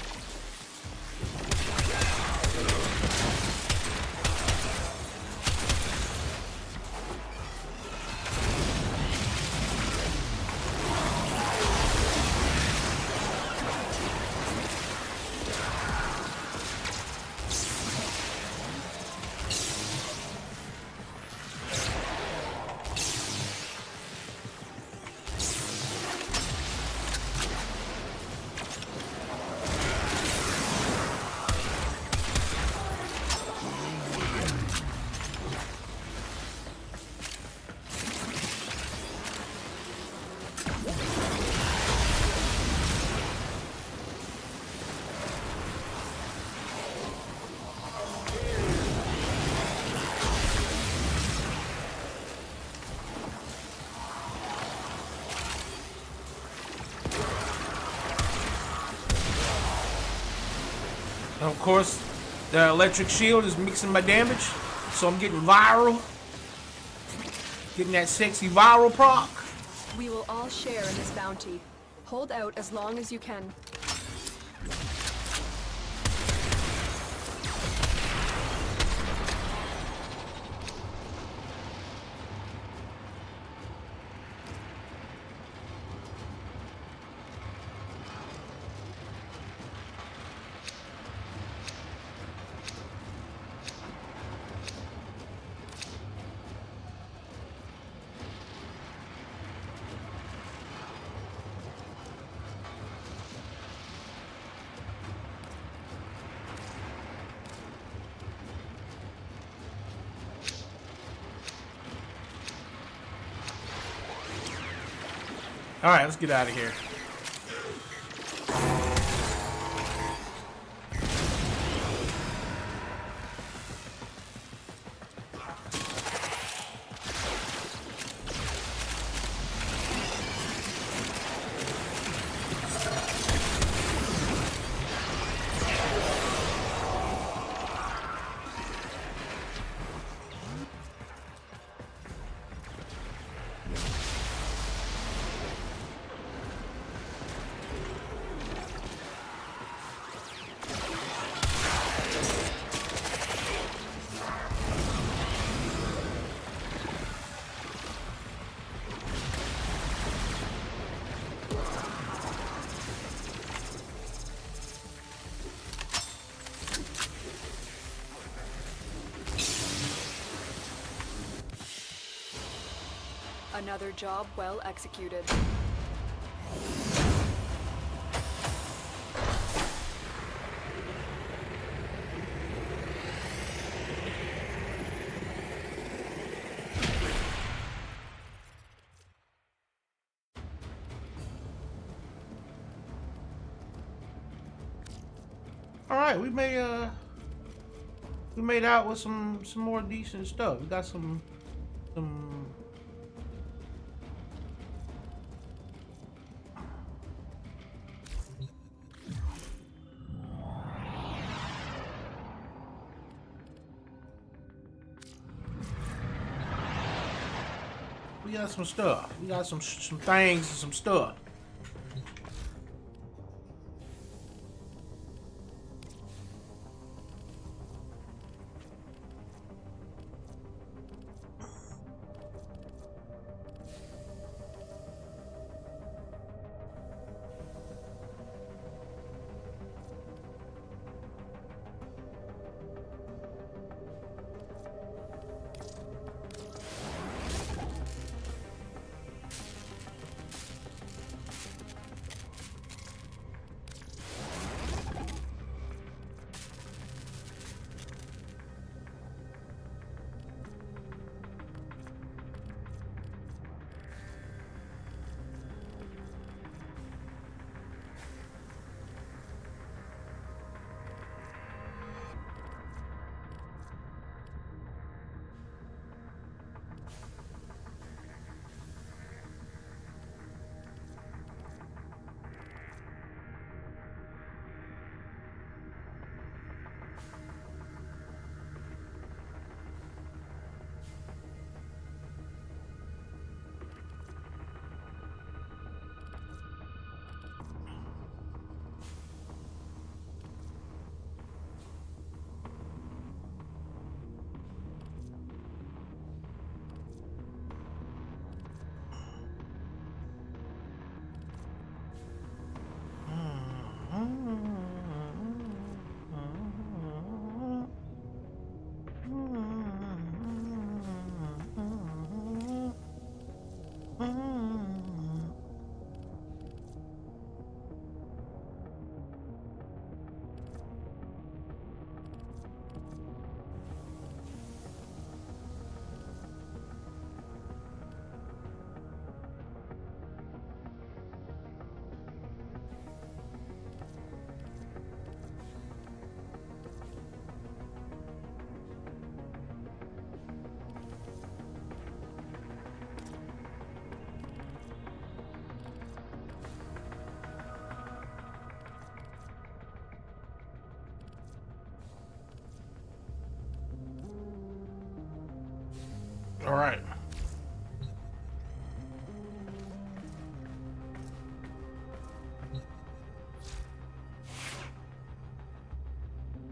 And of course, the electric shield is mixing my damage, so I'm getting viral. Getting that sexy viral proc. We will all share in this bounty. Hold out as long as you can. All right, let's get out of here. Another job well executed. All right, we made out with some more decent stuff. We got some stuff. We got some things and some stuff.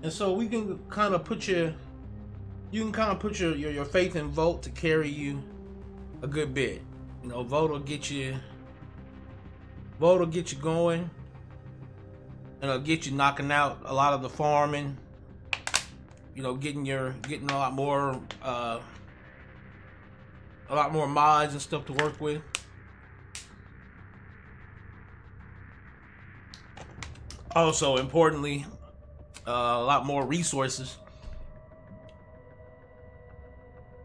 And so we can kind of put your faith in Volt to carry you a good bit. You know, Volt will get you going, and it'll get you knocking out a lot of the farming. You know, getting a lot more mods and stuff to work with. Also, importantly, a lot more resources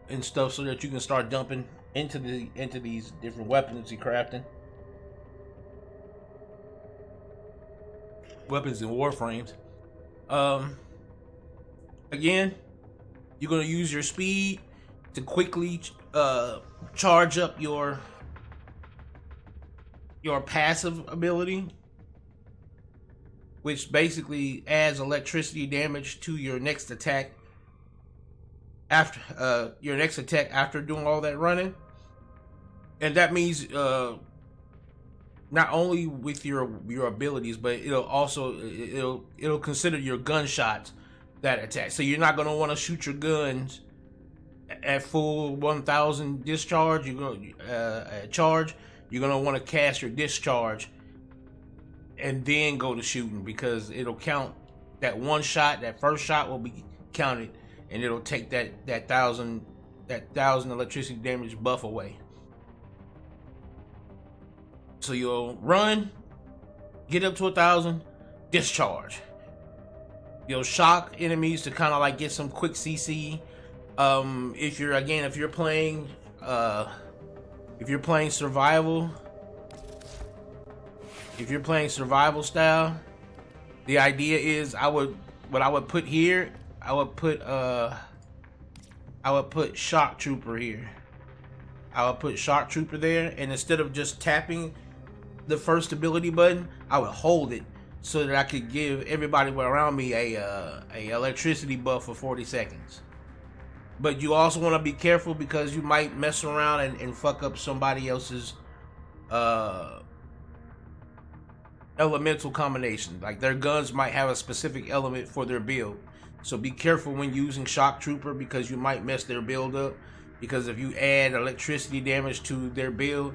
and stuff so that you can start dumping into these different weapons you're crafting. Weapons and warframes. Again, you're gonna use your speed to quickly charge up your passive ability, which basically adds electricity damage to your next attack after doing all that running. And that means not only with your abilities, but it'll consider your gunshots that attack. So you're not going to want to shoot your guns at full 1000 discharge. You're going to want to cast your discharge and then go to shooting, because it'll count that one shot. That first shot will be counted, and it'll take that 1000 electricity damage buff away. So you'll run, get up to 1000, discharge. You'll shock enemies to kind of like get some quick CC. If you're playing survival. If you're playing survival style, the idea is I would put shock trooper here. I would put shock trooper there, and instead of just tapping the first ability button, I would hold it so that I could give everybody around me a electricity buff for 40 seconds. But you also want to be careful, because you might mess around and fuck up somebody else's elemental combination. Like, their guns might have a specific element for their build, so be careful when using shock trooper, because you might mess their build up. Because if you add electricity damage to their build,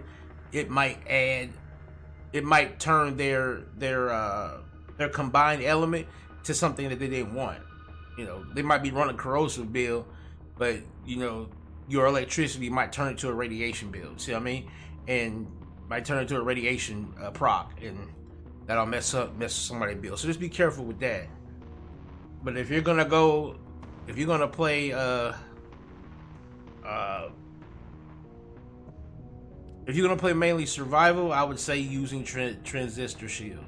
it might turn their combined element to something that they didn't want. You know, they might be running corrosive build, but you know, your electricity might turn it to a radiation build. See what I mean? And might turn it to a radiation proc, and that'll mess somebody's build. So just be careful with that. But if you're gonna play mainly survival, I would say using transistor shield.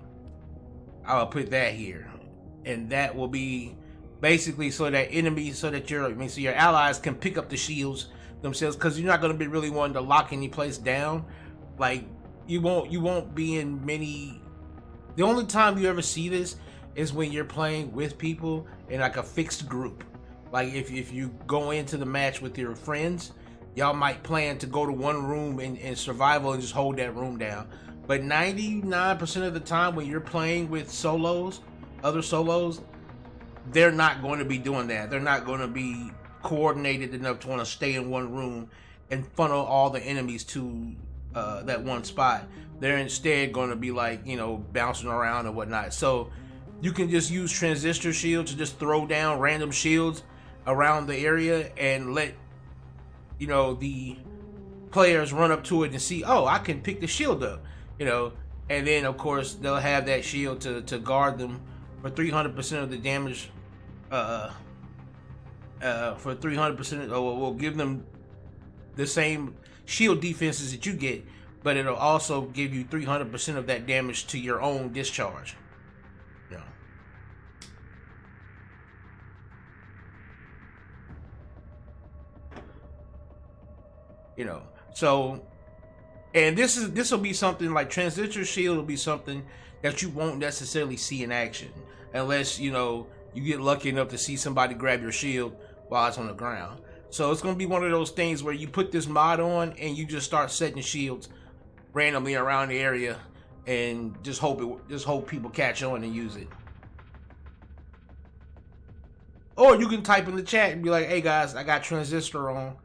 I will put that here, and that will be basically so that your allies can pick up the shields themselves, because you're not going to be really wanting to lock any place down. Like, you won't be in many. The only time you ever see this is when you're playing with people in like a fixed group. Like if you go into the match with your friends, y'all might plan to go to one room in survival and just hold that room down. But 99% of the time when you're playing with other solos, they're not going to be doing that. They're not going to be coordinated enough to want to stay in one room and funnel all the enemies to that one spot. They're instead going to be like, you know, bouncing around and whatnot. So you can just use transistor shield to just throw down random shields around the area and let, you know, the players run up to it and see, oh, I can pick the shield up, you know, and then of course they'll have that shield to guard them for 300% of the damage. For 300%, will give them the same shield defenses that you get, but it'll also give you 300% of that damage to your own discharge. You know, so, and this will be something like transistor shield will be something that you won't necessarily see in action unless, you know, you get lucky enough to see somebody grab your shield while it's on the ground. So it's going to be one of those things where you put this mod on and you just start setting shields randomly around the area and just hope people catch on and use it. Or you can type in the chat and be like, hey guys, I got transistor on.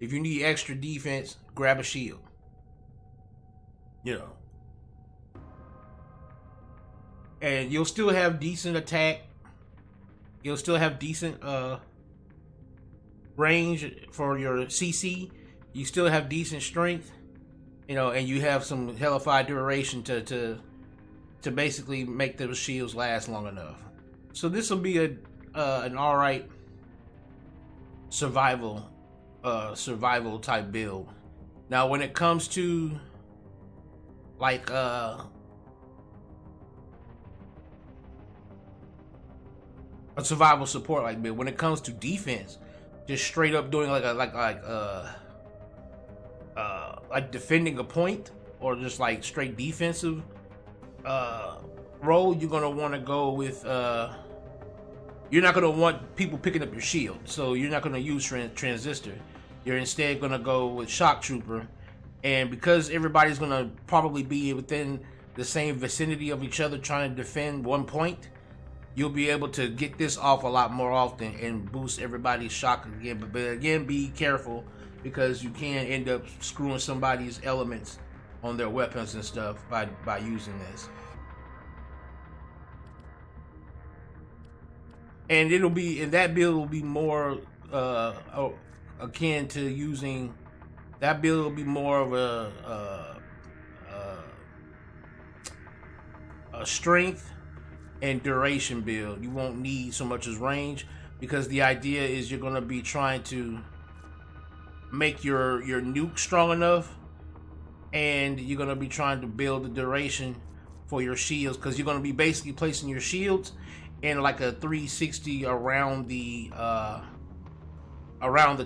If you need extra defense, grab a shield. You know. And you'll still have decent attack. You'll still have decent range for your CC. You still have decent strength. You know, and you have some hellified duration to basically make those shields last long enough. So this will be an alright survival type build. Now when it comes to like a survival support like build, when it comes to defense, just straight up doing like defending a point or just like straight defensive role, you're gonna want to go with you're not gonna want people picking up your shield, so you're not gonna use transistor. You're instead gonna go with shock trooper, and because everybody's gonna probably be within the same vicinity of each other trying to defend one point, you'll be able to get this off a lot more often and boost everybody's shock again. But again, be careful, because you can end up screwing somebody's elements on their weapons and stuff by using this. And that build will be more akin to using, that build will be more of a strength and duration build. You won't need so much as range, because the idea is you're going to be trying to make your nuke strong enough, and you're going to be trying to build the duration for your shields, because you're going to be basically placing your shields in like a 360 around the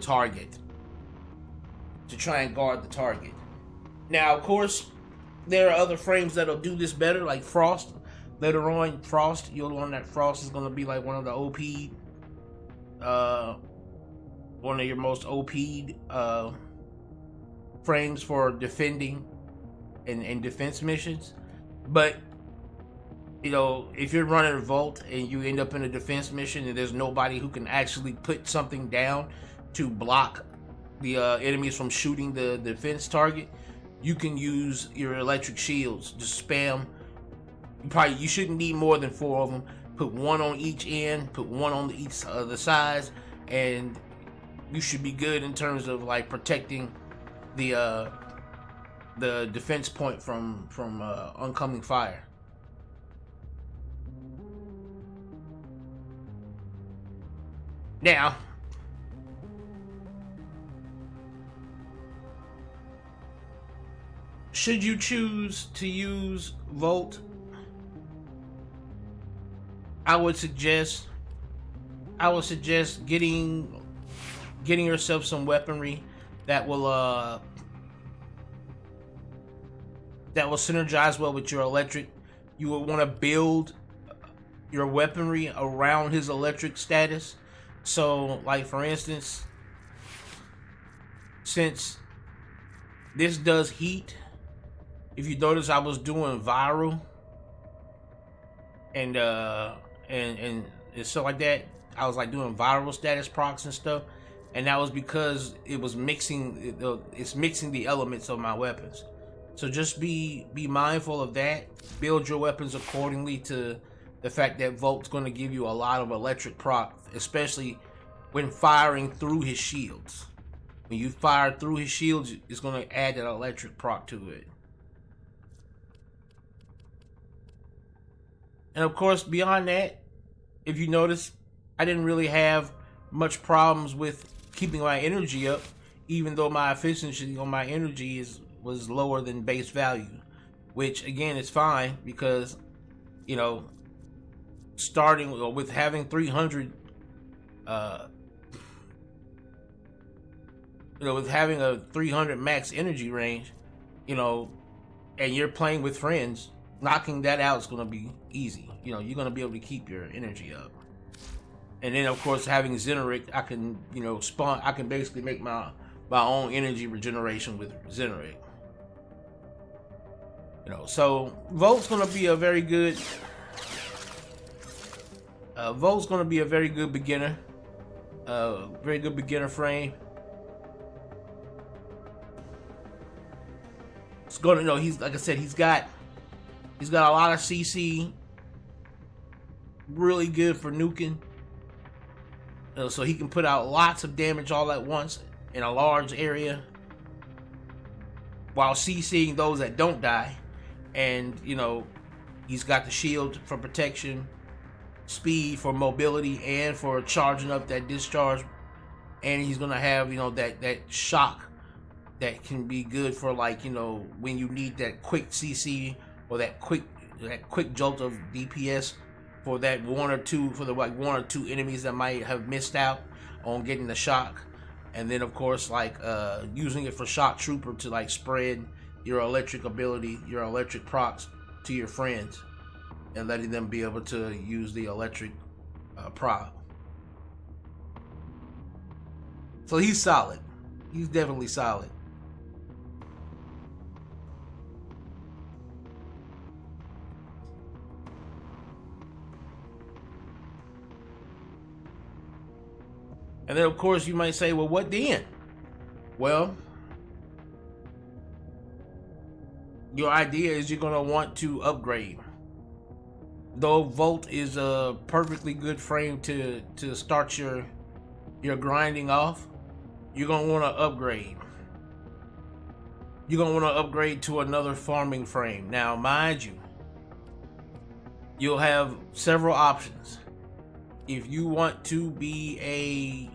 target to try and guard the target. Now of course there are other frames that'll do this better, like Frost. Later on, Frost, you'll learn that Frost is going to be like one of the OP one of your most OP frames for defending and defense missions. But you know, if you're running Volt and you end up in a defense mission and there's nobody who can actually put something down to block the enemies from shooting the defense target, you can use your electric shields. Just spam. You shouldn't need more than 4 of them. Put one on each end, put one on each the sides, and you should be good in terms of like protecting the defense point from oncoming fire. Now, should you choose to use Volt, I would suggest getting yourself some weaponry that will synergize well with your electric. You will want to build your weaponry around his electric status. So, like for instance, since this does heat, if you notice, I was doing viral and stuff like that. I was like doing viral status procs and stuff, and that was because it was mixing. It's mixing the elements of my weapons. So just be mindful of that. Build your weapons accordingly to the fact that Volt's going to give you a lot of electric proc, especially when firing through his shields. When you fire through his shields, it's going to add that electric proc to it. And of course, beyond that, if you notice, I didn't really have much problems with keeping my energy up, even though my efficiency on my energy was lower than base value, which again is fine, because you know, starting with having 300 with having a 300 max energy range, you know, and you're playing with friends, knocking that out is going to be easy. You know, you're going to be able to keep your energy up. And then of course, having Xeneric, I can, you know, I can basically make my own energy regeneration with Xeneric. You know, so Volt's going to be a very good Volt's going to be a very good beginner. Very good beginner frame. It's going to know, he's, like I said, he's got a lot of CC. Really good for nuking. So he can put out lots of damage all at once in a large area, while CCing those that don't die. And, you know, he's got the shield for protection, speed for mobility, and for charging up that discharge. And he's gonna have, you know, that shock that can be good for, like, you know, when you need that quick CC or that quick jolt of DPS for that one or two enemies that might have missed out on getting the shock. And then, of course, like using it for Shock Trooper to, like, spread your electric ability, your electric procs to your friends, and letting them be able to use the electric proc. So he's solid. He's definitely solid. And then, of course, you might say, well, what then? Well, your idea is you're going to want to upgrade. Though Volt is a perfectly good frame to start your grinding off, you're going to want to upgrade. You're going to want to upgrade to another farming frame. Now, mind you, you'll have several options. If you want to be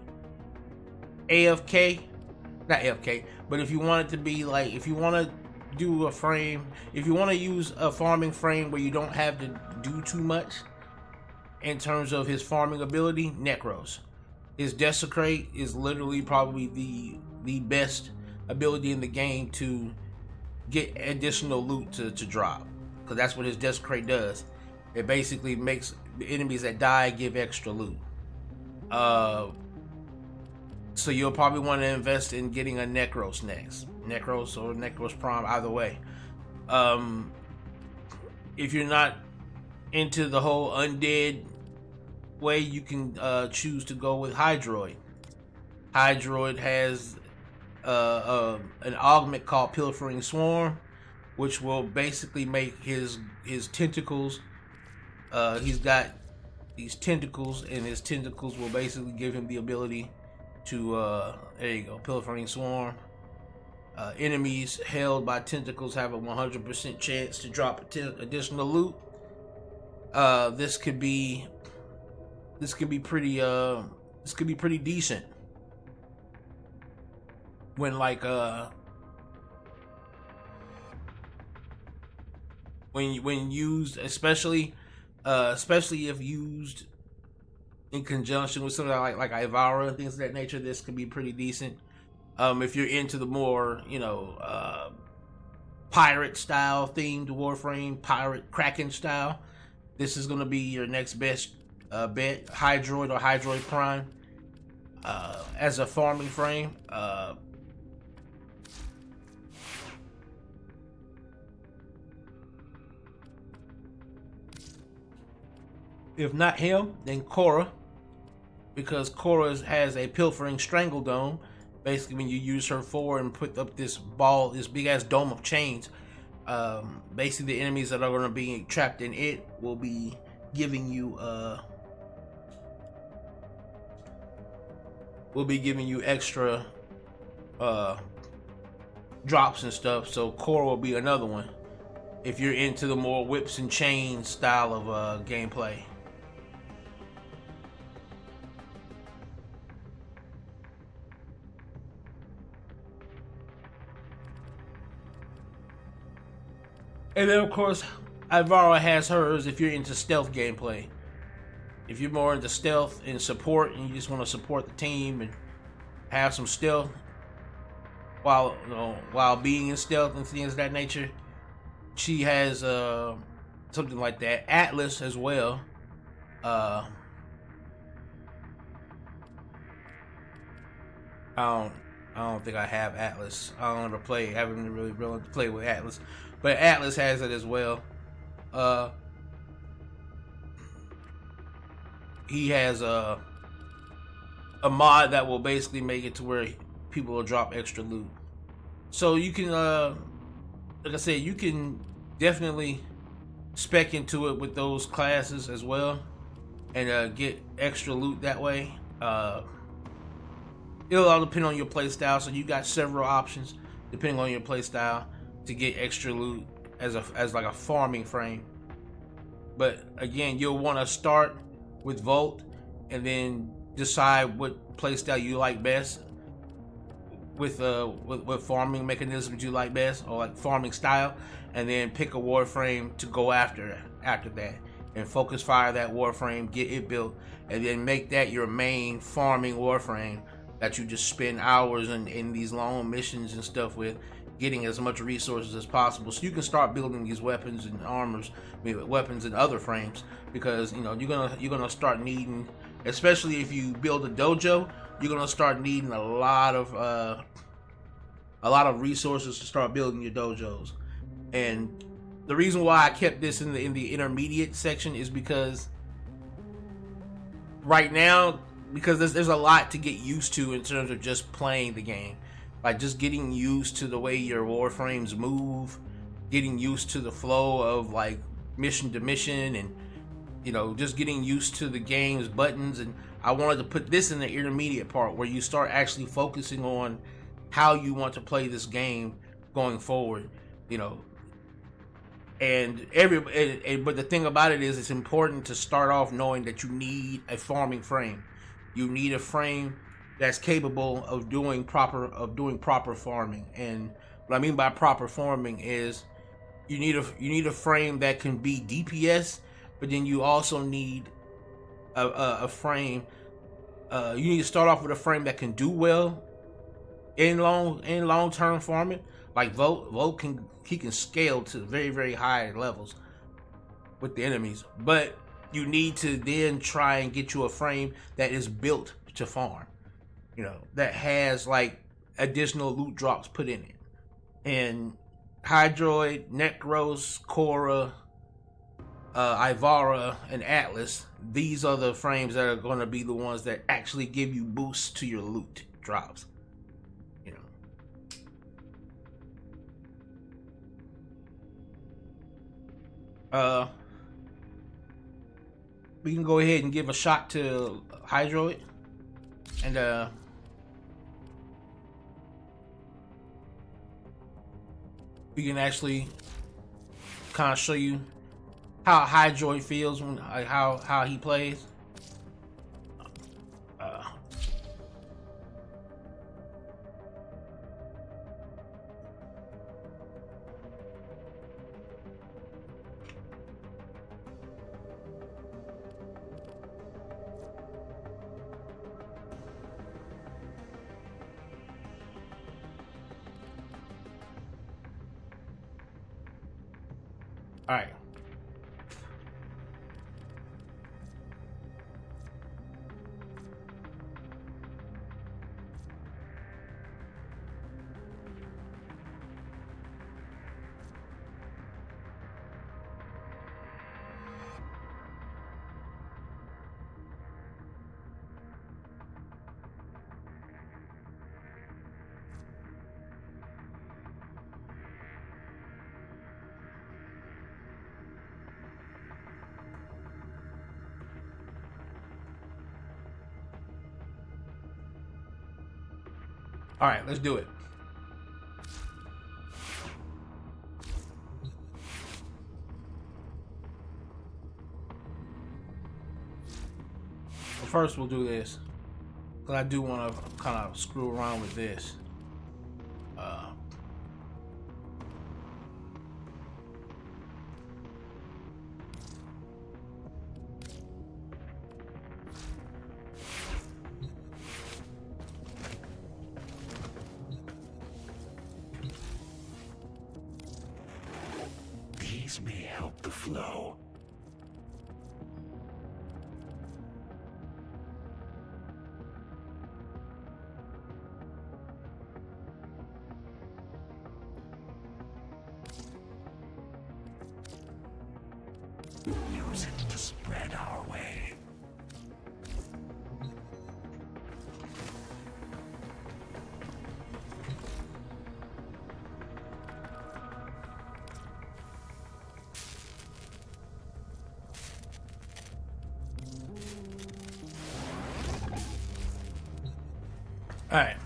not AFK, but if you want it to be like, if you want to do a frame, if you want to use a farming frame where you don't have to do too much in terms of his farming ability, Necros. His Desecrate is literally probably the best ability in the game to get additional loot to drop, because that's what his Desecrate does. It basically makes the enemies that die give extra loot. So you'll probably want to invest in getting a Necros next. Necros or Necros Prime, either way. If you're not into the whole undead way, you can choose to go with Hydroid. Hydroid has an augment called Pilfering Swarm, which will basically make his tentacles. He's got these tentacles, and his tentacles will basically give him the ability to there you go, Pilfering Swarm. Enemies held by tentacles have a 100% chance to drop additional loot. This could be pretty decent when, like, when used, especially if used in conjunction with something like Ivara and things of that nature. This could be pretty decent. If you're into the more, you know, pirate style themed Warframe, pirate Kraken style, this is going to be your next best bet. Hydroid or Hydroid Prime as a farming frame. If not him, then Korra, because Korra has a Pilfering Strangledome. Basically, when you use her forward and put up this ball, this big ass dome of chains, basically the enemies that are going to be trapped in it will be giving you extra drops and stuff. So Korra will be another one if you're into the more whips and chains style of gameplay. And then, of course, Ivara has hers if you're into stealth gameplay. If you're more into stealth and support, and you just want to support the team and have some stealth while being in stealth and things of that nature, she has something like that. Atlas as well. I don't think I have Atlas. I don't ever play. Haven't really played with Atlas. But Atlas has it as well. he has a mod that will basically make it to where people will drop extra loot. So you can, like I said, you can definitely spec into it with those classes as well, and get extra loot that way. It'll all depend on your playstyle. So you got several options depending on your playstyle to get extra loot as like a farming frame. But again, you'll want to start with Volt and then decide what playstyle you like best with farming mechanisms you like best, or like farming style, and then pick a Warframe to go after that, and focus fire that Warframe, get it built, and then make that your main farming Warframe that you just spend hours in these long missions and stuff with, getting as much resources as possible, so you can start building these weapons and armors, weapons and other frames, because you know you're gonna start needing, especially if you build a dojo, you're gonna start needing a lot of resources to start building your dojos. And the reason why I kept this in the intermediate section is because right now, because there's a lot to get used to in terms of just playing the game. Like just getting used to the way your Warframes move, getting used to the flow of like mission to mission, and you know, just getting used to the game's buttons. And I wanted to put this in the intermediate part where you start actually focusing on how you want to play this game going forward, you know. And but the thing about it is, it's important to start off knowing that you need a farming frame. You need a frame that's capable of doing proper farming. And what I mean by proper farming is you need a frame that can be DPS, but then you also need a frame. You need to start off with a frame that can do well in long term farming. Like Volt can scale to very, very high levels with the enemies, but you need to then try and get you a frame that is built to farm, you know, that has like additional loot drops put in it. And Hydroid, Necros, Korra, Ivara, and Atlas, these are the frames that are going to be the ones that actually give you boosts to your loot drops, you know. We can go ahead and give a shot to Hydroid, and we can actually kind of show you how Hydroid feels when how he plays. All right. All right, let's do it. Well, first we'll do this, because I do want to kind of screw around with this. These may help the flow. Use it to spread our way. All right.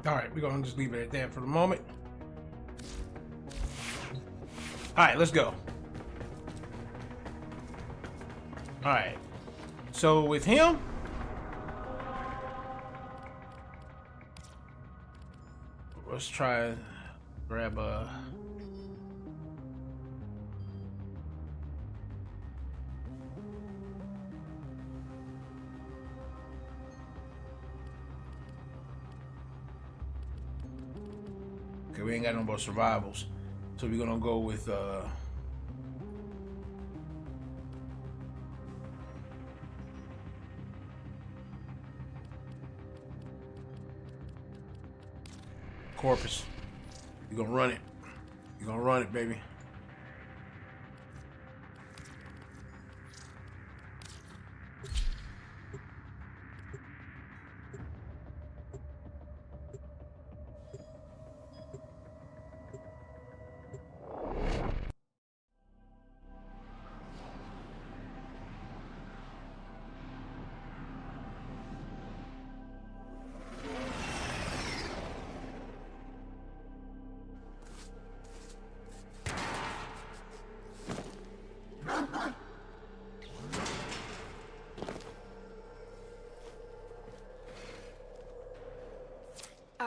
All right, we're gonna just leave it at that for the moment. All right, let's go. All right, so with him, let's try grab a. Okay, we ain't got no more survivals, so we're gonna go with Corpus. You're gonna run it. You're gonna run it, baby.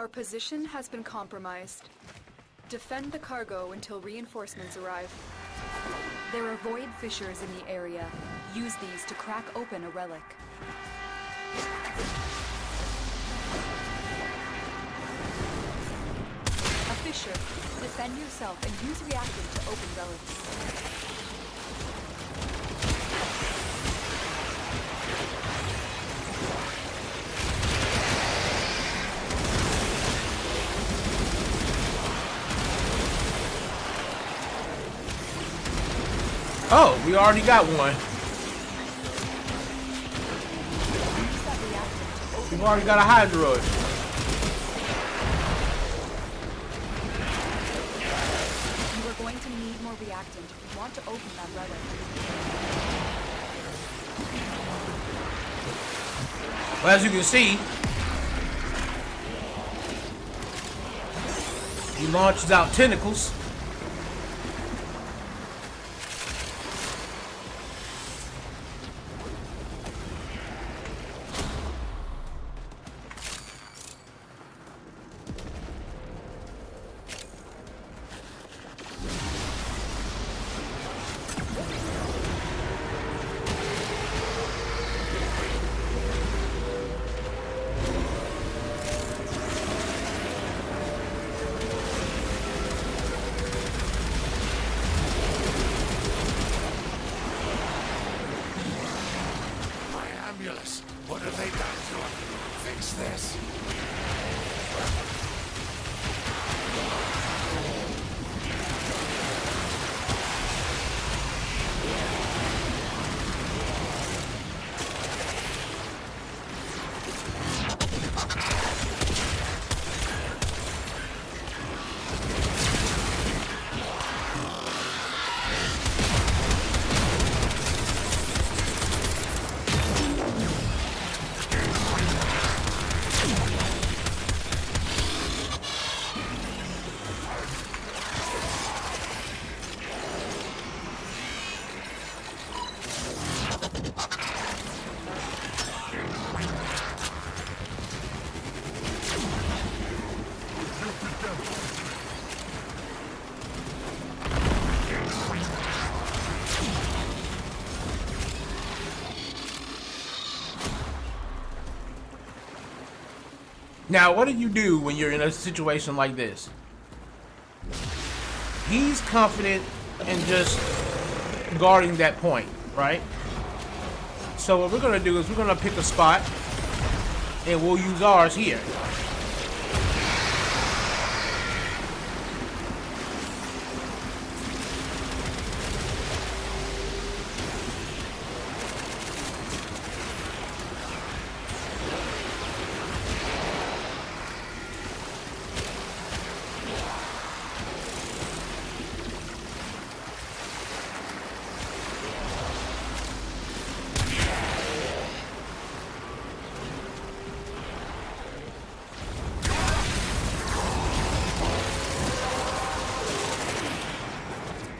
Our position has been compromised. Defend the cargo until reinforcements arrive. There are void fissures in the area. Use these to crack open a relic. A fissure. Defend yourself and use reactant to open relics. Oh, we already got one. We've already got a hydroid. You are going to need more reactant if you want to open that relic. Well, as you can see, he launches out tentacles. What have they done to him? Fix this. Now, what do you do when you're in a situation like this? He's confident in just guarding that point, right? So what we're gonna do is we're gonna pick a spot and we'll use ours here.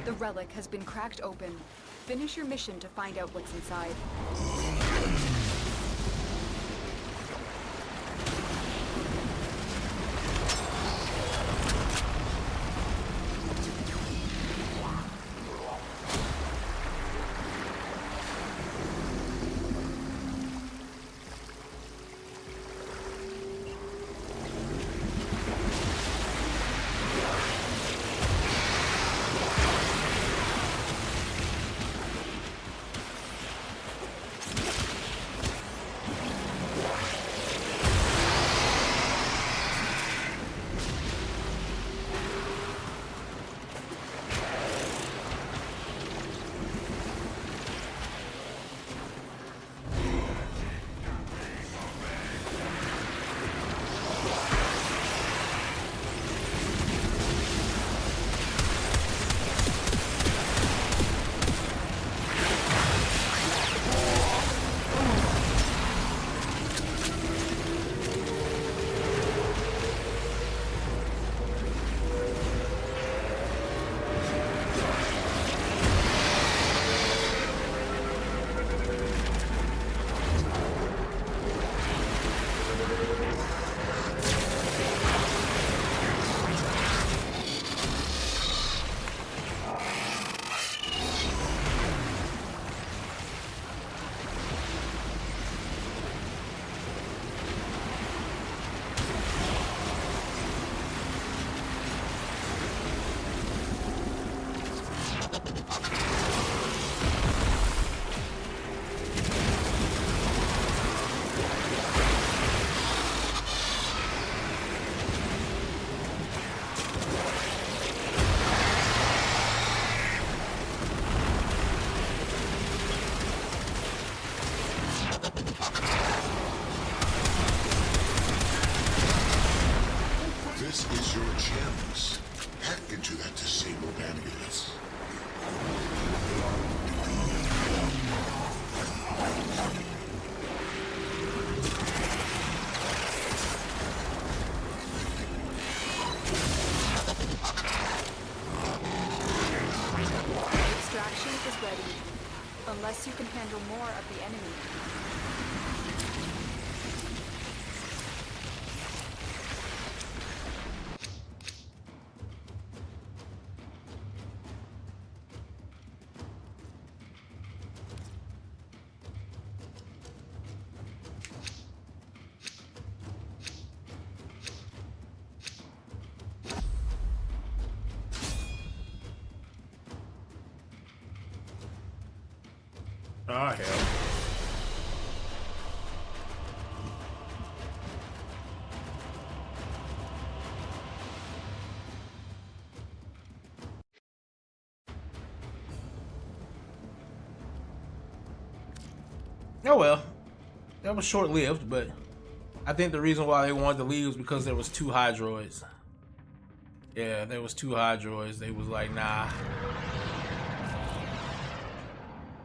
The relic has been cracked open. Finish your mission to find out what's inside. unless you can handle more of the enemy. Oh, hell. Oh well, that was short-lived, but I think the reason why they wanted to leave was because there was 2 Hydroids. Yeah, there was 2 Hydroids. They was like, nah.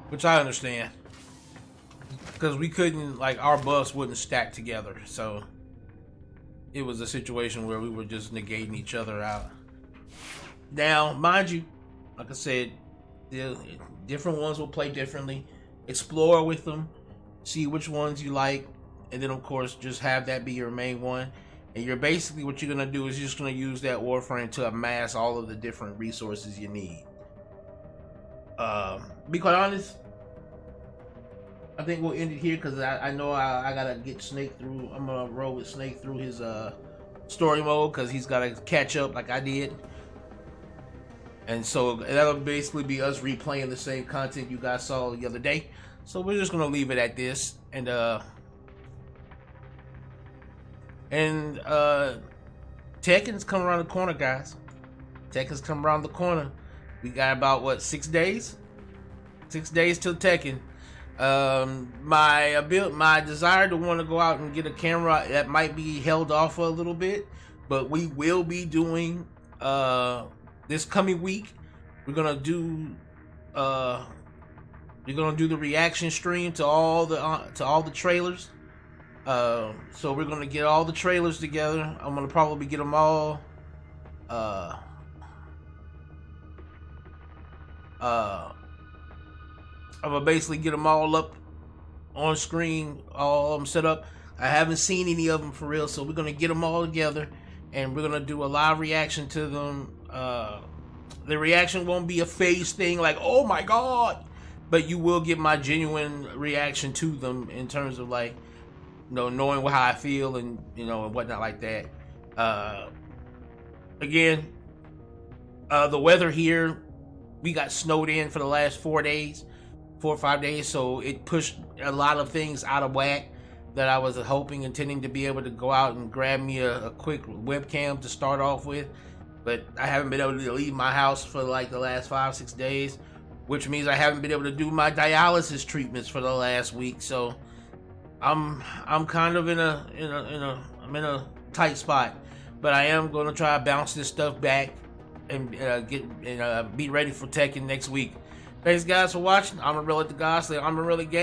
Which I understand. Because we couldn't, like, our buffs wouldn't stack together. So, it was a situation where we were just negating each other out. Now, mind you, like I said, the different ones will play differently. Explore with them. See which ones you like. And then, of course, just have that be your main one. And you're basically, what you're going to do is you're just going to use that Warframe to amass all of the different resources you need. Be quite honest, I think we'll end it here because I know I gotta get Snake through. I'm gonna roll with Snake through his story mode because he's gotta catch up like I did. And so that'll basically be us replaying the same content you guys saw the other day. So we're just gonna leave it at this. And Tekken's coming around the corner, guys. Tekken's coming around the corner. We got about, what, 6 days? 6 days till Tekken. My desire to want to go out and get a camera, that might be held off for a little bit, but we will be doing this coming week. We're gonna do the reaction stream to all the trailers. So we're gonna get all the trailers together. I'm gonna probably get them all. I'm gonna basically get them all up on screen, all of them set up. I haven't seen any of them for real, so we're gonna get them all together and we're gonna do a live reaction to them. The reaction won't be a phase thing like, oh my god, but you will get my genuine reaction to them in terms of, like, you know, knowing how I feel and, you know, and whatnot like that. Again, the weather here, we got snowed in for the last 4 or 5 days, so it pushed a lot of things out of whack that I was intending to be able to go out and grab me a quick webcam to start off with, but I haven't been able to leave my house for like the last 5-6 days, which means I haven't been able to do my dialysis treatments for the last week. So I'm kind of in a tight spot, but I am going to try to bounce this stuff back and be ready for Tekken next week. Thanks guys for watching. I'm Amon-Rellik the Godsley. I'm Amon-Rellik Game.